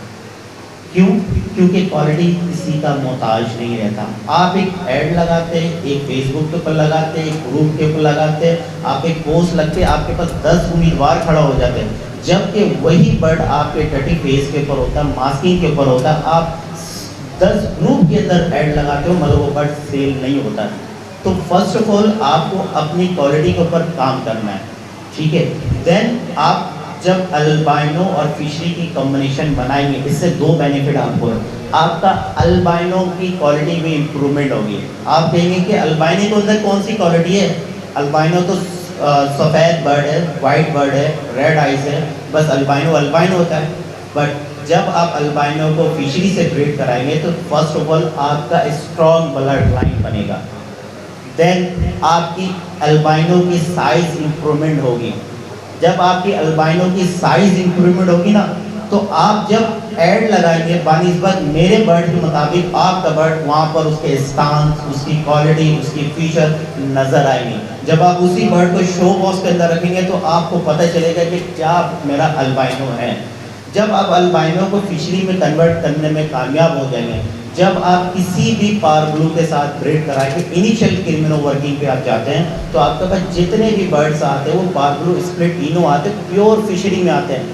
क्यों? क्योंकि क्वालिटी किसी का मोहताज नहीं रहता। आप एक ऐड लगाते हैं, एक फेसबुक के ऊपर लगाते हैं, एक ग्रुप के ऊपर लगाते हैं, आप एक पोस्ट लगते हैं, आपके पास 10 उम्मीदवार खड़ा हो जाते हैं, जबकि वही बर्ड आपके 30 फेस के ऊपर होता है, मास्किंग के ऊपर होता है, आप 10 ग्रुप के अंदर ऐड लगाते हो मगर वो बर्ड सेल नहीं होता है। तो फर्स्ट ऑफ ऑल आपको अपनी क्वालिटी के ऊपर काम करना है, ठीक है। देन आप जब अल्बाइनो और फिशरी की कॉम्बिनेशन बनाएंगे, इससे 2 बेनिफिट आपको है। आपका अल्बाइनो की क्वालिटी में इम्प्रूवमेंट होगी। आप कहेंगे कि अल्बाइनो के अंदर कौन सी क्वालिटी है? अल्बाइनो तो सफ़ेद बर्ड है, वाइट बर्ड है, रेड आइज है, बस अल्बाइनो अल्बाइनो होता है। बट जब आप अल्बाइनो को फिशरी से ब्रीड कराएंगे तो फर्स्ट ऑफ ऑल आपका स्ट्रॉन्ग ब्लड लाइन बनेगा। देन आपकी अल्बाइनो की साइज इम्प्रूवमेंट होगी। जब आपकी अल्बाइनो की साइज इम्प्रूवमेंट होगी ना, तो आप जब ऐड लगाएंगे बानिस्बत मेरे बर्ड के मुताबिक आपका बर्ड वहाँ पर उसके स्टांस, उसकी क्वालिटी, उसकी फीचर नज़र आएंगी। जब आप उसी बर्ड को शो बॉक्स के अंदर रखेंगे तो आपको पता चलेगा कि क्या मेरा अल्बाइनो है। जब आप अल्बाइनो को फिशरी में कन्वर्ट करने में कामयाब हो जाएंगे, जब आप किसी भी पार ब्लू के साथ ब्रीड करा के इनिशियल क्रिमिनो वर्किंग पे आप जाते हैं तो आपके पास जितने भी बर्ड्स आते हैं वो पार ब्लू स्प्लिट इनो आते हैं, प्योर फिशरी में आते हैं,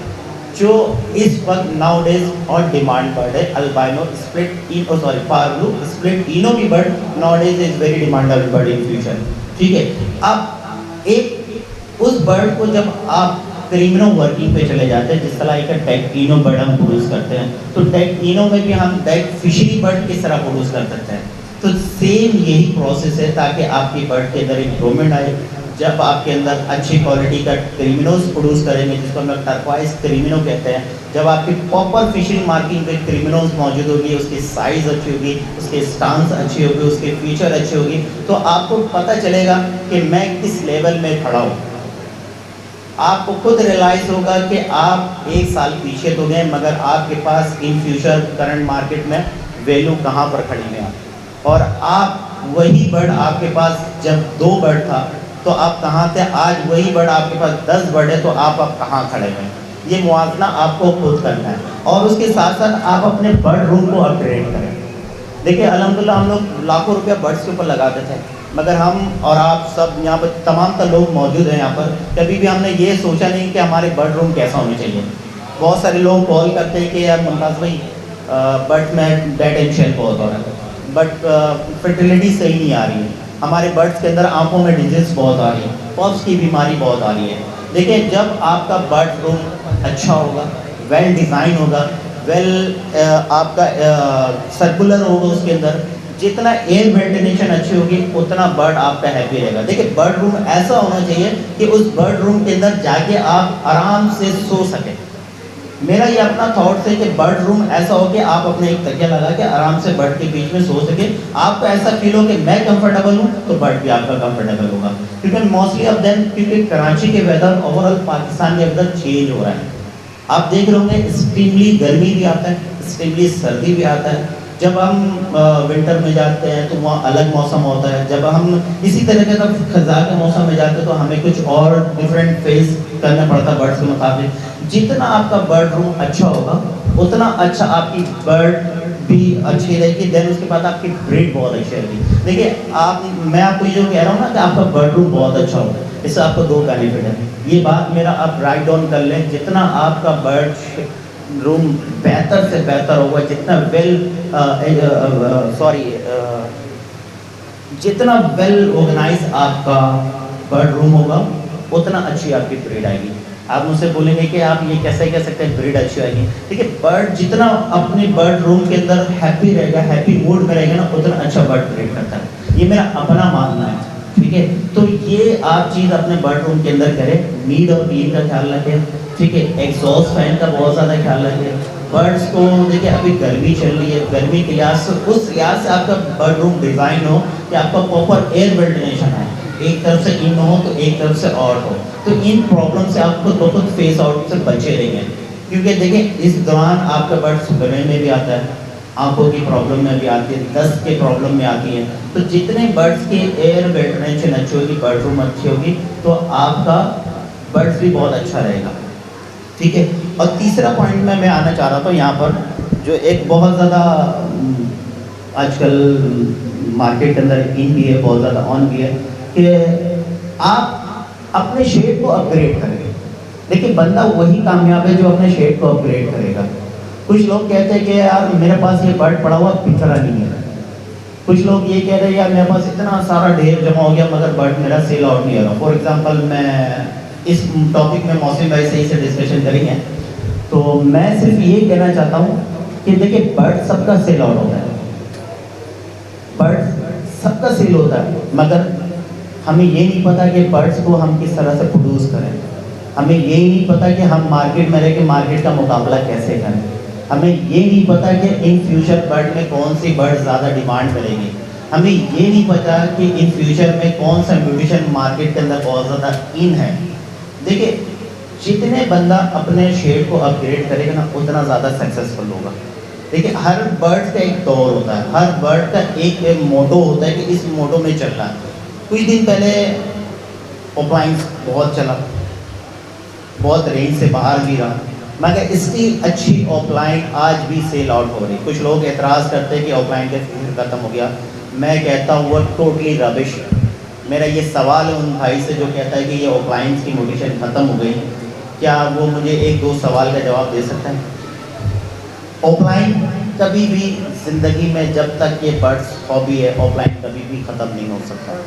जो इस वक्त नाउ डेज और डिमांड बर्ड है। अल्बाइनो स्प्लिट इनो पार ब्लू स्प्लिट इनो की bird now days is very demandable bird in future, ठीक है। अब एक उस बर्ड को जब आप क्रिमिनो वर्किंग पे चले जाते हैं, जिस तरह एक टेक इनो बर्ड हम प्रोड्यूस करते हैं, तो टेक इनो में भी हम टेक फिशरी बर्ड किस तरह प्रोड्यूस कर सकते हैं। तो सेम यही प्रोसेस है ताकि आपकी बर्ड के अंदर इम्प्रूवमेंट आए। जब आपके अंदर अच्छी क्वालिटी का क्रिमिनोज प्रोड्यूस करेंगे, जिसको हम लोग टर्कोइज क्रिमिनो कहते हैं, जब आपकी प्रॉपर फिशरी मार्किंग पे क्रिमिनोज मौजूद होगी, उसकी साइज़ अच्छी होगी, उसके स्टांस अच्छी होगी, उसके फीचर अच्छे होगी, तो आपको पता चलेगा कि मैं किस लेवल में खड़ा हूँ। आपको खुद रियलाइज़ होगा कि आप 1 साल पीछे तो गए मगर आपके पास इन फ्यूचर करंट मार्केट में वैल्यू कहाँ पर खड़ी है। और आप वही बर्ड आपके पास जब 2 बर्ड था तो आप कहाँ थे, आज वही बर्ड आपके पास 10 बर्ड है तो आप कहाँ खड़े हैं। ये मुआवजा आपको खुद करना है और उसके साथ साथ आप अपने बर्ड रूम को अपग्रेड करें। देखिए अल्हम्दुलिल्लाह हम लोग लाखों रुपया बर्ड्स के ऊपर लगाते थे, मगर हम और आप सब यहाँ पर तमाम तर लोग मौजूद हैं यहाँ पर, कभी भी हमने ये सोचा नहीं कि हमारे बर्ड रूम कैसा होना चाहिए। बहुत सारे लोग कॉल करते हैं कि यार मुमताज़ भाई बर्ड में डेड एंड शेल बहुत हो रहा है, बट फर्टिलिटी सही नहीं आ रही है, हमारे बर्ड्स के अंदर आंखों में डिजीज बहुत आ रही है, पॉप्स की बीमारी बहुत आ रही है। देखिए जब आपका बर्ड रूम अच्छा होगा, वेल डिज़ाइन होगा, वेल आपका सर्कुलर होगा, उसके अंदर जितना एयर वेंटिलेशन अच्छी होगी उतना बर्ड आपका हैप्पी रहेगा। देखिए बर्ड रूम ऐसा होना चाहिए कि उस बर्ड रूम के अंदर जाके आप आराम से सो सकें। मेरा ये अपना थॉट्स है कि बर्ड रूम ऐसा हो कि आप अपने एक तकिया लगा के आराम से बर्ड के बीच में सो सके, आपको ऐसा फील हो कि मैं कंफर्टेबल हूँ तो बर्ड भी आपका कंफर्टेबल होगा। क्योंकि मोस्टली ऑफ देम, क्योंकि कराची के वेदर ओवरऑल पाकिस्तान के अंदर चेंज हो रहा है। आप देख रहे होंगे एक्सट्रीमली गर्मी भी आता है, एक्सट्रीमली सर्दी भी आता है, जब हम विंटर में जाते हैं तो वहाँ अलग मौसम होता है, जब हम इसी तरह के खज़ां के मौसम में जाते हैं तो हमें कुछ और डिफरेंट फेस करना पड़ता है बर्ड्स के मुताबिक। जितना आपका बर्ड रूम अच्छा होगा उतना अच्छा आपकी बर्ड भी अच्छी रहेगी, देन उसके बाद आपकी ब्रीड बहुत अच्छी रहेगी। देखिए मैं आपको ये जो कह रहा हूँ ना कि आपका बर्ड रूम बहुत अच्छा होगा, इससे आपको 2 बेनिफिट है। ये बात मेरा आप राइट डाउन कर लें, जितना आपका बर्ड रूम बेहतर से बेहतर होगा, जितना जितना वेल ऑर्गेनाइज आपका बर्ड रूम होगा उतना अच्छी आपकी ब्रीड आएगी। आप मुझसे बोलेंगे कि आप ये कैसे कह सकते हैं ब्रीड अच्छी आएगी? देखिए बर्ड जितना अपने बर्ड रूम के अंदर हैप्पी रहेगा, हैप्पी मूड में रहेगा ना, उतना अच्छा बर्ड ब्रीड करता है। ये मेरा अपना मानना है, ठीक है। तो ये आप चीज़ अपने बर्ड रूम के अंदर करें, नीड और नीड का ख्याल रखें, ठीक है। एग्जॉस्ट फैन का बहुत ज़्यादा ख्याल रखें। बर्ड्स को देखिए अभी गर्मी चल रही है, गर्मी के लिहाज से उस लिहाज से आपका बर्ड रूम डिज़ाइन हो कि आपका प्रॉपर एयर वेंटिलेशन है, एक तरफ से इन हो तो एक तरफ से आउट हो, तो इन प्रॉब्लम से आपको बहुत फेस आउट से बचे रहेंगे। क्योंकि देखिए इस दौरान आपका बर्ड सुबह में भी आता है, आंखों की प्रॉब्लम में भी आती है, दस्त के प्रॉब्लम में आती है। तो जितने बर्ड्स की एयर वेंटिलेशन अच्छी होगी, बर्ड रूम अच्छी होगी, तो आपका बर्ड्स भी बहुत अच्छा रहेगा, ठीक है। और तीसरा पॉइंट में मैं आना चाह रहा था यहाँ पर, जो एक बहुत ज़्यादा आजकल मार्केट के अंदर इन भी है, बहुत ज़्यादा ऑन भी है, कि आप अपने शेड को अपग्रेड करें। देखिए बंदा वही कामयाब है जो अपने शेड को अपग्रेड करेगा। कुछ लोग कहते हैं कि यार मेरे पास ये बर्ड पड़ा हुआ बिखरा नहीं है, कुछ लोग ये कह रहे हैं यार मेरे पास इतना सारा ढेर जमा हो गया मगर बर्ड मेरा सेल आउट नहीं हो रहा। फॉर एग्जांपल मैं इस टॉपिक में मौसम भाई से ही से डिस्कशन करेंगे, तो मैं सिर्फ ये कहना चाहता हूँ कि देखिए बर्ड सबका सेल आउट होता है, बर्ड सबका सेल होता है, मगर हमें ये नहीं पता कि बर्ड्स को हम किस तरह से प्रोड्यूस करें। हमें ये नहीं पता कि हम मार्केट में रह के मार्केट का मुकाबला कैसे करें। हमें ये नहीं पता कि इन फ्यूचर बर्ड में कौन सी बर्ड ज़्यादा डिमांड करेगी। हमें ये नहीं पता कि इन फ्यूचर में कौन सा म्यूटेशन मार्केट के अंदर बहुत ज़्यादा इन है। देखिए जितने बंदा अपने शेड को अपग्रेड करेगा ना उतना ज़्यादा सक्सेसफुल होगा। देखिए हर बर्ड का एक दौर होता है, हर बर्ड का एक मोटो होता है कि इस मोटो में चलना है। कुछ दिन पहले ऑफलाइन बहुत चला, बहुत रेंज से बाहर भी रहा, मगर इसकी अच्छी ऑफलाइन आज भी सेल आउट हो रही। कुछ लोग एतराज़ करते हैं कि ऑफलाइन का सीजन ख़त्म हो गया, मैं कहता हूँ वो टोटली रबिश। मेरा ये सवाल है उन भाई से जो कहता है कि ये ऑफलाइन की मोटिवेशन ख़त्म हो गई, क्या वो मुझे 1-2 सवाल का जवाब दे सकता है? ऑफलाइन कभी भी ज़िंदगी में जब तक ये बर्ड्स हॉबी है, ऑफलाइन कभी भी ख़त्म नहीं हो सकता।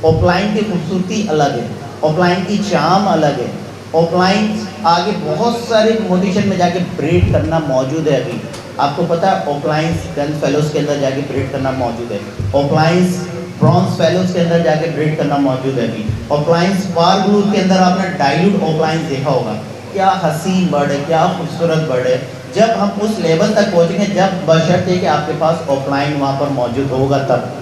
ऑफलाइन की खूबसूरती अलग है, ऑफलाइन की चार्म अलग है। ऑफलाइन आगे बहुत सारे मोटिवेशन में जाके ब्रीड करना मौजूद है। अभी आपको पता है ऑफलाइन गन फेलोज के अंदर जाके ब्रीड करना मौजूद है, ऑफलाइन ब्रॉन्ज फेलोज के अंदर जाके ब्रीड करना मौजूद है। अभी ऑफलाइन स्पार ब्लू के अंदर आपने डाइल्यूट ऑफलाइन देखा होगा, क्या हसीन बर्ड है, क्या खूबसूरत बर्ड है। जब हम उस लेवल तक पहुँचेंगे, जब बशर्ते कि आपके पास ऑफलाइन वहाँ पर मौजूद होगा, तब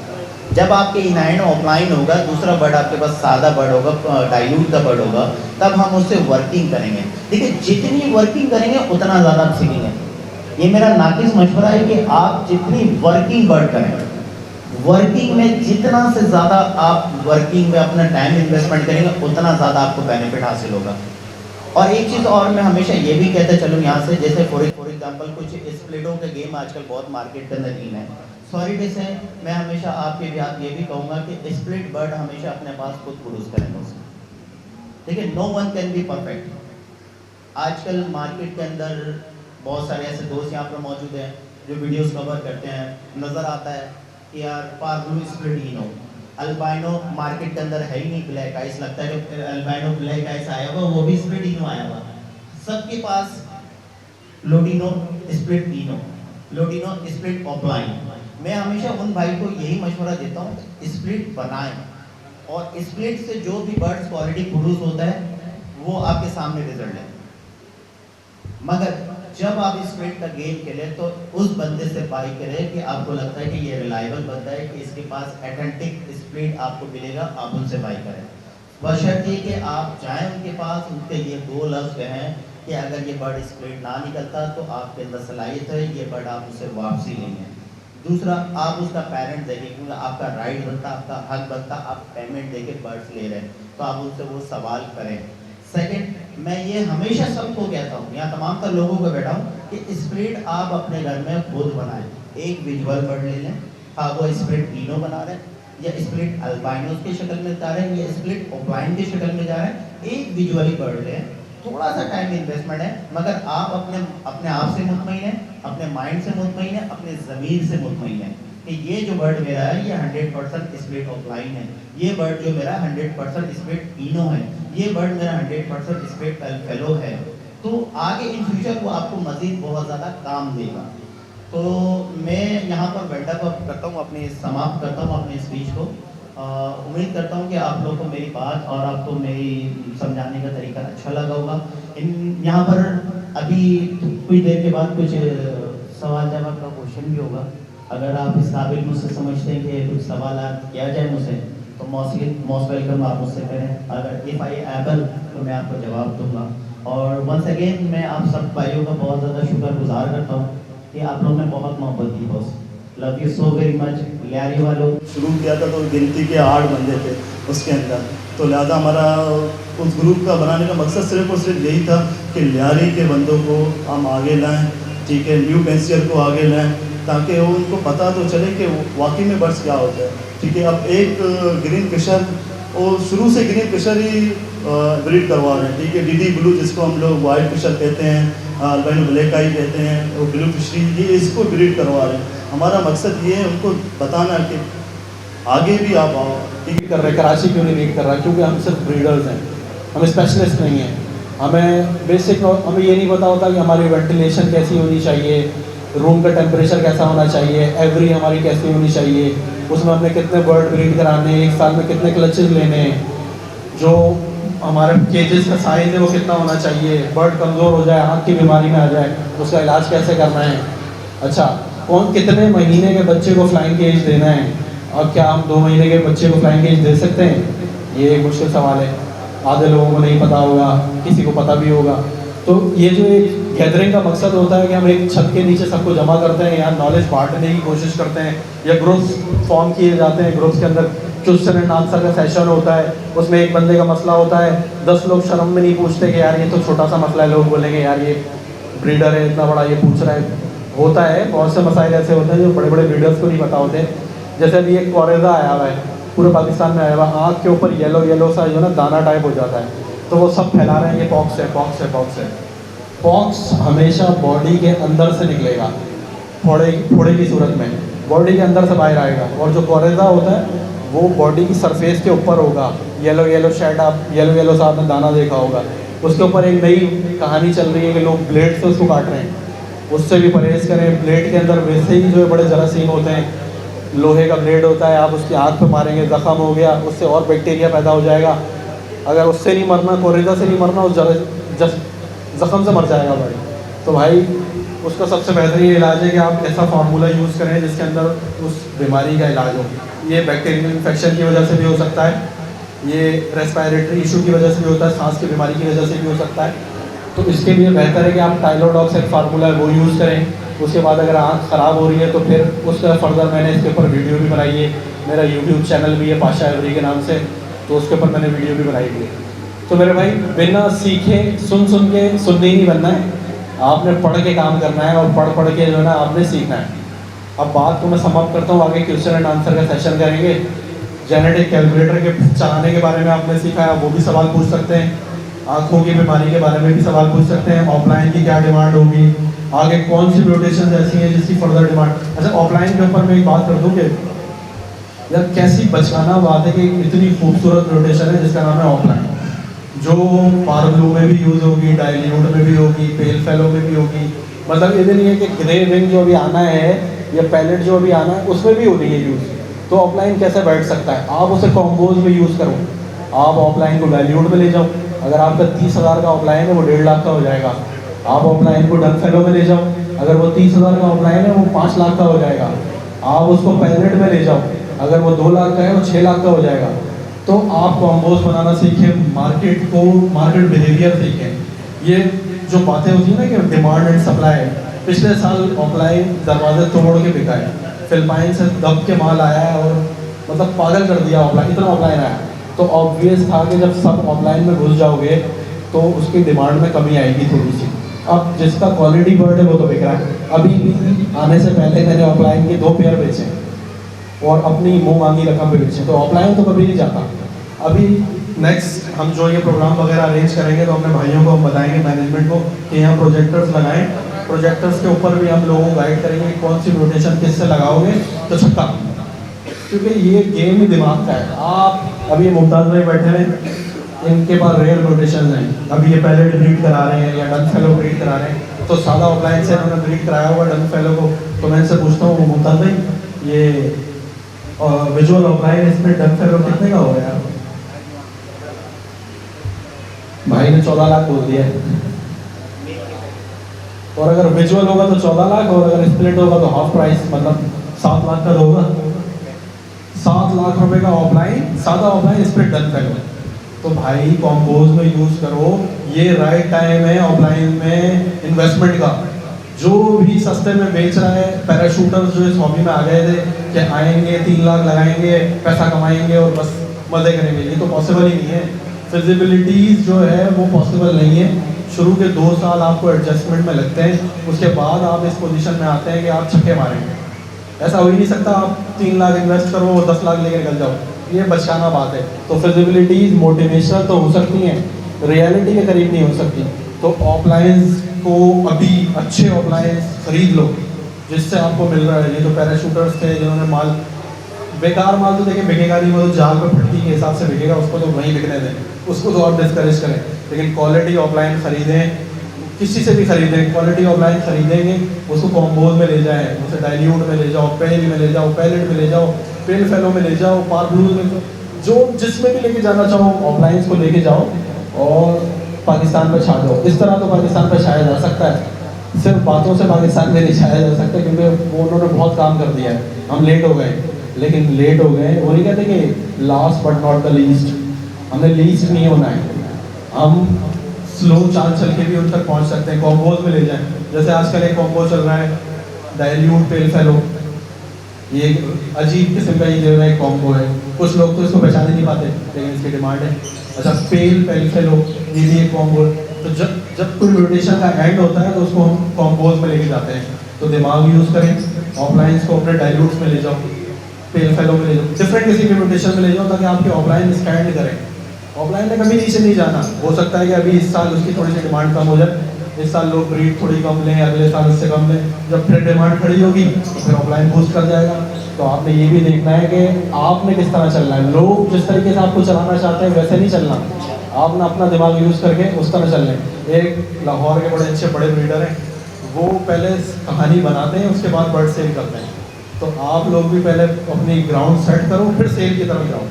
जब आपके इन हैंड ऑफलाइन होगा, दूसरा बर्ड आपके पास सादा बर्ड होगा, डाइल्यूट का बर्ड होगा, तब हम उससे वर्किंग करेंगे। देखिए जितनी वर्किंग करेंगे उतना ज़्यादा आप सीखेंगे। ये मेरा नाकिस मशवरा है कि आप जितनी वर्किंग बर्ड करें, वर्किंग में जितना से ज़्यादा आप वर्किंग में अपना टाइम इन्वेस्टमेंट करेंगे उतना ज़्यादा आपको बेनिफिट हासिल होगा। और एक चीज़ और मैं हमेशा ये भी कहते चलूँ यहाँ से, जैसे फॉर एग्जाम्पल कुछ स्प्लिटों के गेम आजकल बहुत मार्केट के अंदर इन है। सॉरी टू से मैं हमेशा आपके याद ये भी कहूँगा कि स्प्लिट बर्ड हमेशा अपने पास खुद प्रोड्यूस करेंगे उसे, ठीक है। No one can be perfect. आजकल मार्केट के अंदर बहुत सारे ऐसे दोस्त यहाँ पर मौजूद हैं जो वीडियोस कवर करते हैं, नज़र आता है कि यार पार्ब्लू स्प्लिट ही नो, अल्बाइनो मार्केट के अंदर है ही नहीं, ब्लैक आइस लगता है कि अल्बाइनो ब्लैक आइस आया हुआ, वो भी स्प्लिट इनो आया हुआ। सबके पास लोडिनो स्प्लिट इनो, लोडिनो स्प्लिट ऑफलाइन। मैं हमेशा उन भाई को यही मशवरा देता हूँ कि स्प्लिट बनाएं, और स्प्लिट से जो भी बर्ड्स क्वालिटी प्रोड्यूस होता है वो आपके सामने रिजल्ट है। मगर जब आप स्प्लिट का गेम खेले तो उस बंदे से बाई करें कि आपको लगता है कि ये रिलायबल बंदा है, कि इसके पास ऑथेंटिक स्प्लिट आपको मिलेगा, आप उनसे बाई करें। बशर्ते कि आप जाएं उनके पास, उनके ये 2 लफ्ज़ कहें कि अगर ये बर्ड स्प्लिट ना निकलता तो आपके अंदर सलाहियत है, ये बर्ड आप उसे वापसी लेंगे। दूसरा, आप उसका पेरेंट देखें, क्योंकि आपका राइट बनता, आपका हक बनता, आप पेमेंट देके बर्ड्स ले रहे हैं, तो आप उनसे वो सवाल करें। सेकंड, मैं ये हमेशा सबको कहता हूँ, यहाँ तमाम तर लोगों को बैठा हूँ, कि स्प्लिट आप अपने घर में खुद बनाएं। एक विजुअल बर्ड ले लें, हाँ वो स्प्लिट इनो बना रहे हैं, या स्प्लिट अल्बाइनोस की शक्ल में जा रहे हैं, या स्प्लिट ऑफलाइन की शक्ल में जा रहे हैं, एक विजुअली बर्ड लें। थोड़ा सा टाइम इन्वेस्टमेंट है, मगर आप अपने आप से मुतमईन हैं, अपने माइंड से मुतमईन है, अपने ज़मीर से मुतमईन है कि ये जो बर्ड मेरा है ये 100% स्प्लिट ऑफलाइन है, ये बर्ड जो मेरा 100% स्प्लिट इनो है, ये बर्ड मेरा 100% स्प्लिट फेलो है। तो आगे इन फ्यूचर वो आपको मज़ीद बहुत ज़्यादा काम देगा। तो मैं यहाँ पर वेंडअप करता हूँ, अपनी समाप्त करता हूँ अपनी स्पीच को। उम्मीद करता हूँ कि आप लोग को मेरी बात और आपको मेरी समझाने का तरीका अच्छा लगा होगा। यहाँ पर अभी कुछ देर के बाद कुछ सवाल जवाब का क्वेश्चन भी होगा। अगर आप इस काबिल मुझसे समझते हैं कि कुछ सवाल किया जाए मुझसे, तो मोस्ट वेलकम, आप मुझसे करें। अगर इफ़ आई एबल तो मैं आपको जवाब दूंगा। और वंस अगेन मैं आप सब भाइयों का बहुत ज़्यादा शुक्रगुजार करता हूँ कि आप लोगों ने बहुत मोहब्बत दी boss. Love you so very much. Lyari वालों शुरू किया था तो गिनती के 8 बंदे थे उसके अंदर, तो लिहाजा हमारा उस ग्रुप का बनाने का मकसद सिर्फ और सिर्फ यही था कि लियारी के बंदों को हम आगे लाएं, ठीक है, न्यू पेंसियर को आगे लाएं, ताकि वो उनको पता तो चले कि वाकई में बर्ड्स क्या होता है, ठीक है। अब एक ग्रीन फिशर, और शुरू से ग्रीन फिशर ही ब्रीड करवा रहे हैं, ठीक है। डीडी ब्लू जिसको हम लोग वाइट फिशर कहते हैं, अल्बाइनो ब्लैक आई कहते हैं, वो ब्लू फिशरी, ये इसको ब्रीड करवा रहे हैं। हमारा मकसद ये है उनको बताना कि आगे भी आप आओ, ठीक कर रहे हैं। कराची क्यों नहीं रीड कर रहा? क्योंकि हम सिर्फ ब्रीडर्स हैं, हम स्पेशलिस्ट नहीं हैं। हमें बेसिक हमें ये नहीं पता होता कि हमारी वेंटिलेशन कैसी होनी चाहिए, रूम का टेम्परेचर कैसा होना चाहिए, एवरी हमारी कैसी होनी चाहिए, उसमें हमने कितने बर्ड ब्रीड कराने हैं, एक साल में कितने क्लचेस लेने हैं, जो हमारे केजेस का साइज़ है वो कितना होना चाहिए, बर्ड कमज़ोर हो जाए, आँख की बीमारी में आ जाए, उसका इलाज कैसे करना है। अच्छा, कौन कितने महीने के बच्चे को फ्लाइंग केज देना है, और क्या हम 2 महीने के बच्चे को फ्लाइंग केज दे सकते हैं? ये एक मुश्किल सवाल है, आधे लोगों को नहीं पता होगा, किसी को पता भी होगा। तो ये जो एक गैदरिंग का मकसद होता है कि हम एक छत के नीचे सबको जमा करते हैं, यहाँ नॉलेज बांटने की कोशिश करते हैं, या ग्रुप्स फॉर्म किए जाते हैं, ग्रुप्स के अंदर क्वेश्चन एंड आंसर का सेशन होता है, उसमें एक बंदे का मसला होता है, 10 लोग शर्म में नहीं पूछते कि यार ये तो छोटा सा मसला है, लोग बोलेंगे यार ये ब्रीडर है इतना बड़ा ये पूछ रहा है। होता है, बहुत से मसाइल ऐसे होते हैं जो बड़े बड़े ब्रीडर्स को नहीं पता होते। जैसे अभी एक कोरेजा आया हुआ है, पूरे पाकिस्तान में आया हुआ, आँख के ऊपर येलो येलो सा जो ना दाना टाइप हो जाता है, तो वो सब फैला रहे हैं ये पॉक्स है, पॉक्स है, पॉक्स है। पॉक्स हमेशा बॉडी के अंदर से निकलेगा, फोड़े की सूरत में बॉडी के अंदर से बाहर आएगा, और जो कोरेजा होता है वो बॉडी की सरफेस के ऊपर होगा, येलो येलो शेड, आप येलो येलो सा आपने दाना देखा होगा। उसके ऊपर एक नई कहानी चल रही है कि लोग ब्लेड से उसको काट रहे हैं, उससे भी परहेज़ करें। ब्लेड के अंदर वैसे ही जो है बड़े जरासीम होते हैं, लोहे का ब्लेड होता है, आप उसकी आँख पे मारेंगे, ज़ख़म हो गया, उससे और बैक्टीरिया पैदा हो जाएगा। अगर उससे नहीं मरना, कोरेजा से नहीं मरना, उस ज़ख़म से मर जाएगा भाई। तो भाई उसका सबसे बेहतरीन इलाज है कि आप ऐसा फार्मूला यूज़ करें जिसके अंदर उस बीमारी का इलाज हो। ये बैक्टीरियल इन्फेक्शन की वजह से भी हो सकता है, ये रेस्पिरेटरी इशू की वजह से भी होता है, सांस की बीमारी की वजह से भी हो सकता है। तो इसके लिए बेहतर है कि आप टाइलोडॉक्स एक फार्मूला है वो यूज़ करें। उसके बाद अगर आँख ख़राब हो रही है तो फिर उसका फर्दर मैंने इसके ऊपर वीडियो भी बनाई है, मेरा यूट्यूब चैनल भी है पाशा एवरी के नाम से, तो उसके ऊपर मैंने वीडियो भी बनाई हुई है। तो मेरे भाई बिना सीखे सुन के सुनने ही नहीं बनना है, आपने पढ़ के काम करना है, और पढ़ के जो है ना आपने सीखना है। अब बात को मैं समाप्त करता हूँ, आगे क्वेश्चन एंड आंसर का सेशन करेंगे। जेनेटिक कैलकुलेटर के चलाने के बारे में आपने सीखा है, वो भी सवाल पूछ सकते हैं। आँखों की बीमारी के बारे में भी सवाल पूछ सकते हैं। ऑफलाइन की क्या डिमांड होगी, आगे कौन सी म्यूटेशन ऐसी हैं जिसकी फर्दर डिमांड। अच्छा, ऑफलाइन के ऊपर मैं एक बात कर दूँ कि यार कैसी बचकाना बात है कि इतनी खूबसूरत म्यूटेशन है जिसका नाम है ऑफलाइन, जो पारब्लू में भी यूज़ होगी, डायल्यूट में भी होगी, पेल फेलो में भी होगी। मतलब ये भी नहीं है कि ग्रे विंग जो अभी आना है या पैलेट जो अभी आना है उसमें भी हो रही है यूज़। तो ऑफलाइन कैसे बैठ सकता है? आप उसे कॉम्बोज में यूज़ करो, आप ऑफलाइन को डायल्यूट में ले जाओ। अगर आपका 30,000 का ऑफलाइन है वो 1.5 लाख का हो जाएगा। आप ऑफलाइन को डन फेलो में ले जाओ, अगर वो 30,000 का ऑफलाइन है वो 5 लाख का हो जाएगा। आप उसको पैलेट में ले जाओ, अगर वो 2 लाख का है वो 6 लाख का हो जाएगा। तो आप कॉम्बोज बनाना सीखें, मार्केट बिहेवियर सीखें। ये जो बातें होती हैं ना कि डिमांड एंड सप्लाई, पिछले साल ऑफलाइन दरवाजे तोड़ के बिका है, फिलिपाइन से दब के माल आया है और मतलब पागल कर दिया ऑफलाइन, इतना ऑफलाइन आया। तो ऑब्वियस था कि जब सब ऑफलाइन में घुस जाओगे तो उसकी डिमांड में कमी आएगी थोड़ी सी। अब जिसका क्वालिटी बर्ड है वो तो बिक रहा है। अभी आने से पहले मैंने ऑफलाइन के 2 पेयर बेचे और अपनी मुँह मांगी रकम पे बेचे, तो ऑफलाइन तो कभी नहीं जाता। अभी नेक्स्ट हम जो ये प्रोग्राम वगैरह अरेंज करेंगे तो अपने भाइयों को हम बताएंगे, मैनेजमेंट को, कि यहाँ प्रोजेक्टर्स लगाएं। प्रोजेक्टर्स के ऊपर भी हम लोगों को गाइड करेंगे कौन सी रोटेशन किससे लगाओगे तो छक्का, क्योंकि ये गेम ही दिमाग का है। आप अभी ये मुमताज़ भाई बैठे हैं, इनके पास रेयर रोटेशन हैं, अभी ये पहले ब्रीड करा रहे हैं या डन फेलो ब्रीड करा रहे हैं, तो सादा ऑफलाइन से उन्होंने ब्रीड कराया हुआ डन फेलो को। तो मैं इनसे पूछता हूँ मुमताज़ भाई, ये विजुअल ऑफलाइन इसमें डन फेलो कितने का हो गया? भाई ने 14 लाख बोल दिया है। और अगर विजुअल होगा तो 14 लाख, और अगर स्प्लिट होगा तो हाफ प्राइस, मतलब 7 लाख का होगा। 7 लाख रुपए का ऑफलाइन, सादा ऑफलाइन स्प्लिट डन फेलो। तो भाई कॉम्पोज में यूज करो, ये राइट टाइम है ऑफलाइन में इन्वेस्टमेंट का। जो भी सस्ते में बेच रहा है, पैराशूटर्स जो इस हॉबी में आ गए थे कि आएंगे 3 लाख लगाएंगे, पैसा कमाएंगे और बस मजे करेंगे, ये तो पॉसिबल ही नहीं है। फिजिबिलिटीज जो है वो पॉसिबल नहीं है। शुरू के 2 साल आपको एडजस्टमेंट में लगते हैं, उसके बाद आप इस पोजीशन में आते हैं कि आप छक्के मारेंगे। ऐसा हो ही नहीं सकता आप 3 लाख इन्वेस्ट करो और 10 लाख लेकर निकल जाओ, ये बचकाना बात है। तो फिजिबिलिटीज मोटिवेशनल तो हो सकती हैं, रियलिटी के करीब नहीं हो सकती। तो ऑफलाइंस को अभी अच्छे ऑफलाइंस खरीद लो जिससे आपको मिल रहा है। ये तो पैराशूटर्स थे जिन्होंने माल, बेकार माल तो देखिए बिकेगा नहीं, वो तो जाल पर फटकी के हिसाब से बिकेगा, उसको तो वहीं बिकने दें, उसको तो आप डिस्करेज करें। लेकिन क्वालिटी ऑफलाइन खरीदें, किसी से भी खरीदें, क्वालिटी ऑफलाइन खरीदेंगे, उसको कॉम्बोज में ले जाएं, उसे डाइल्यूट में ले जाओ, पेल में ले जाओ, पैलेट में ले जाओ, पेल फेलो में ले जाओ, पार ब्लूज में, जो जिसमें भी लेके जाना चाहो ऑफलाइन को लेके जाओ और पाकिस्तान पर छा जाओ। इस तरह तो पाकिस्तान पर छाया जा सकता है, सिर्फ बातों से पाकिस्तान में नहीं छाया जा सकता, क्योंकि वो उन्होंने बहुत काम कर दिया है। हम लेट हो गए, लेकिन लेट हो गए वो नहीं कहते कि last but not the least, हमने लीस्ट नहीं होना है। हम स्लो चाल चल के भी उन तक पहुंच सकते हैं, कॉम्बोज में ले जाएं। जैसे आजकल एक कॉम्बो चल रहा है डाइल्यूट पेल फेलो, ये अजीब किस्म का ये जो है कॉम्बो है, कुछ लोग तो इसको पहचान ही नहीं पाते लेकिन इसकी डिमांड है। अच्छा, पेल फेलो ये भी एक कॉम्बो है। तो जब कोई रोटेशन का एंड होता है तो उसको हम कॉम्बोज में लेके जाते हैं। तो दिमाग यूज़ करें, ऑफलाइन को अपने डाइल्यूट्स में ले जाओ, पेल फेलो में ले जाओ, डिफरेंट किसी भी रोटेशन में ले जाओ ताकि आपके ऑफलाइन स्टैंड करें। ऑफलाइन में कभी नीचे नहीं जाना। हो सकता है कि अभी इस साल उसकी थोड़ी सी डिमांड कम हो जाए, इस साल लोग ब्रीड थोड़ी कम लें, अगले साल उससे कम लें, जब फिर डिमांड खड़ी होगी तो फिर ऑफलाइन बूस्ट कर जाएगा। तो आपने ये भी देखना है कि आपने किस तरह चलना है। लोग जिस तरीके से आपको चलाना चाहते हैं वैसे नहीं चलना, आपने अपना दिमाग यूज़ करके उस तरह चलना है। एक लाहौर के बड़े अच्छे बड़े ब्रीडर हैं, वो पहले कहानी बनाते हैं उसके बाद बर्ड सेल करते हैं। तो आप लोग भी पहले अपनी ग्राउंड सेट करो फिर सेल की तरफ जाओ।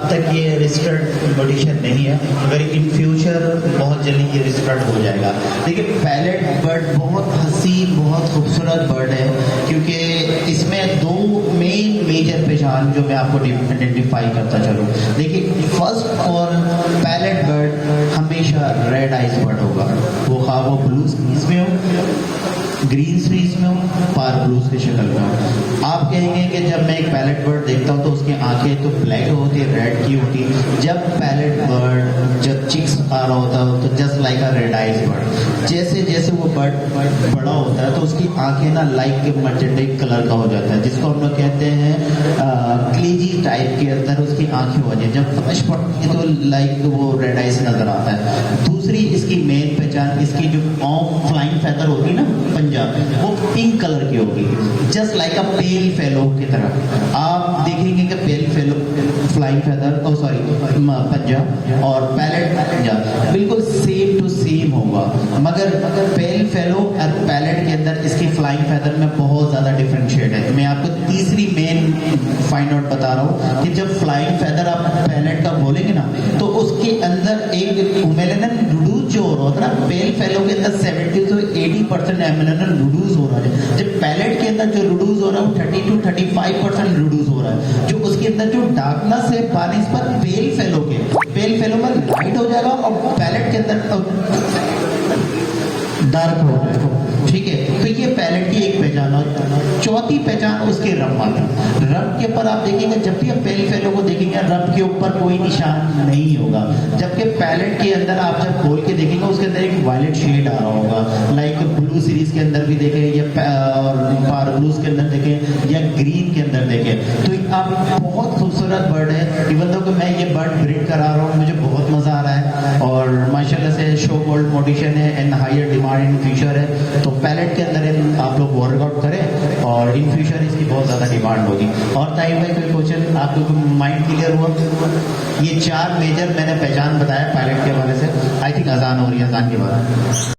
अब तक ये रजिस्टर्ड मोडिशन नहीं है, मगर इन फ्यूचर बहुत जल्दी ये रजिस्टर्ड हो जाएगा। देखिए पैलेट बर्ड बहुत हसीन, बहुत खूबसूरत बर्ड है, क्योंकि इसमें दो मेन मेजर पहचान जो मैं आपको आइडेंटिफाई करता चलूँ। देखिए फर्स्ट और पैलेट बर्ड हमेशा रेड आइज बर्ड होगा, वो खा वो ब्लू स्पीस में हो, ग्रीन स्पीस में हो, पार ब्लूज की शक्ल में हो। आप कहेंगे कि जब मैं एक पैलेट बर्ड देखता हूँ तो उसकी आंखें तो ब्लैक होती है, रेड की होती है। जब पैलेट बर्ड जब चिक्स आ रहा होता है तो जस्ट लाइक अ रेड आइज बर्ड, जैसे जैसे वो बर्ड बड़ा होता है तो उसकी आंखें ना लाइक के मजेंटिक कलर का हो जाता है, जिसको हम लोग कहते हैं क्लेजी टाइप के अंदर उसकी आंखें हो जाए। जब फ्लैश पड़ती है तो लाइक वो रेड आइज नजर आता है। दूसरी इसकी मेन पहचान, इसकी जो फ्लाइंग फेदर होती है ना पंजाब, वो पिंक कलर की होगी, जस्ट लाइक अ पेल फेलो की तरह। आप देखेंगे कि पेल फेलो फ्लाइंग फेदर पंजाब और पैलेट पंजाब बिल्कुल सेम टू सेम होगा, मगर पेल फेलो और पैलेट के अंदर इसकी फ्लाइंग फेदर में बहुत ज्यादा डिफरेंशिएट है। मैं आपको तीसरी मेन फाइंड आउट बता रहा हूँ कि जब फ्लाइंग फेदर आप पैलेट का बोलेंगे ना तो उसके अंदर एक उमेलेनन लुडूज जो हो रहा होता है ना, पेल फेलो के अंदर 70 to 80% एमेलेनन लुडूज हो रहा है। जब पैलेट के अंदर जो लुडूज हो रहा है वो 30 to 35% लुडूज हो रहा है। जो उसके अंदर जो डार्कनेस है बारिश पर पेल फेलो में लाइट हो जाएगा और पैलेट के अंदर डार्क हो जाएगा। ठीक है, तो ये पैलेट की एक पहचान है। चौथी पहचान उसके रब आता है। रब के ऊपर आप देखेंगे, जब भी आप पेल फेलो को देखेंगे रब के ऊपर कोई निशान नहीं होगा, जबकि पैलेट के अंदर आप जब खोल के देखेंगे उसके अंदर एक वायलेट शेड आ रहा होगा, लाइक ब्लू सीरीज के अंदर भी देखें या और पार ब्लूज के अंदर देखें या ग्रीन के अंदर देखें। तो आप बहुत खूबसूरत बर्ड है। इवन दो कि मैं ये बर्ड ब्रीड करा रहा हूँ, मुझे बहुत मजा आ रहा है और माशाल्लाह से शो गोल्ड मोडिशन है and higher demand in future है। तो पैलेट के अंदर आप लोग वर्कआउट करें और इन फ्यूचर इसकी बहुत ज़्यादा डिमांड होगी। और ताहिर भाई कोई क्वेश्चन आपको माइंड क्लियर हुआ? ये 4 मेजर मैंने पहचान बताया पैलेट के हवाले से। आई थिंक अजान हो रही है, अजान के बाद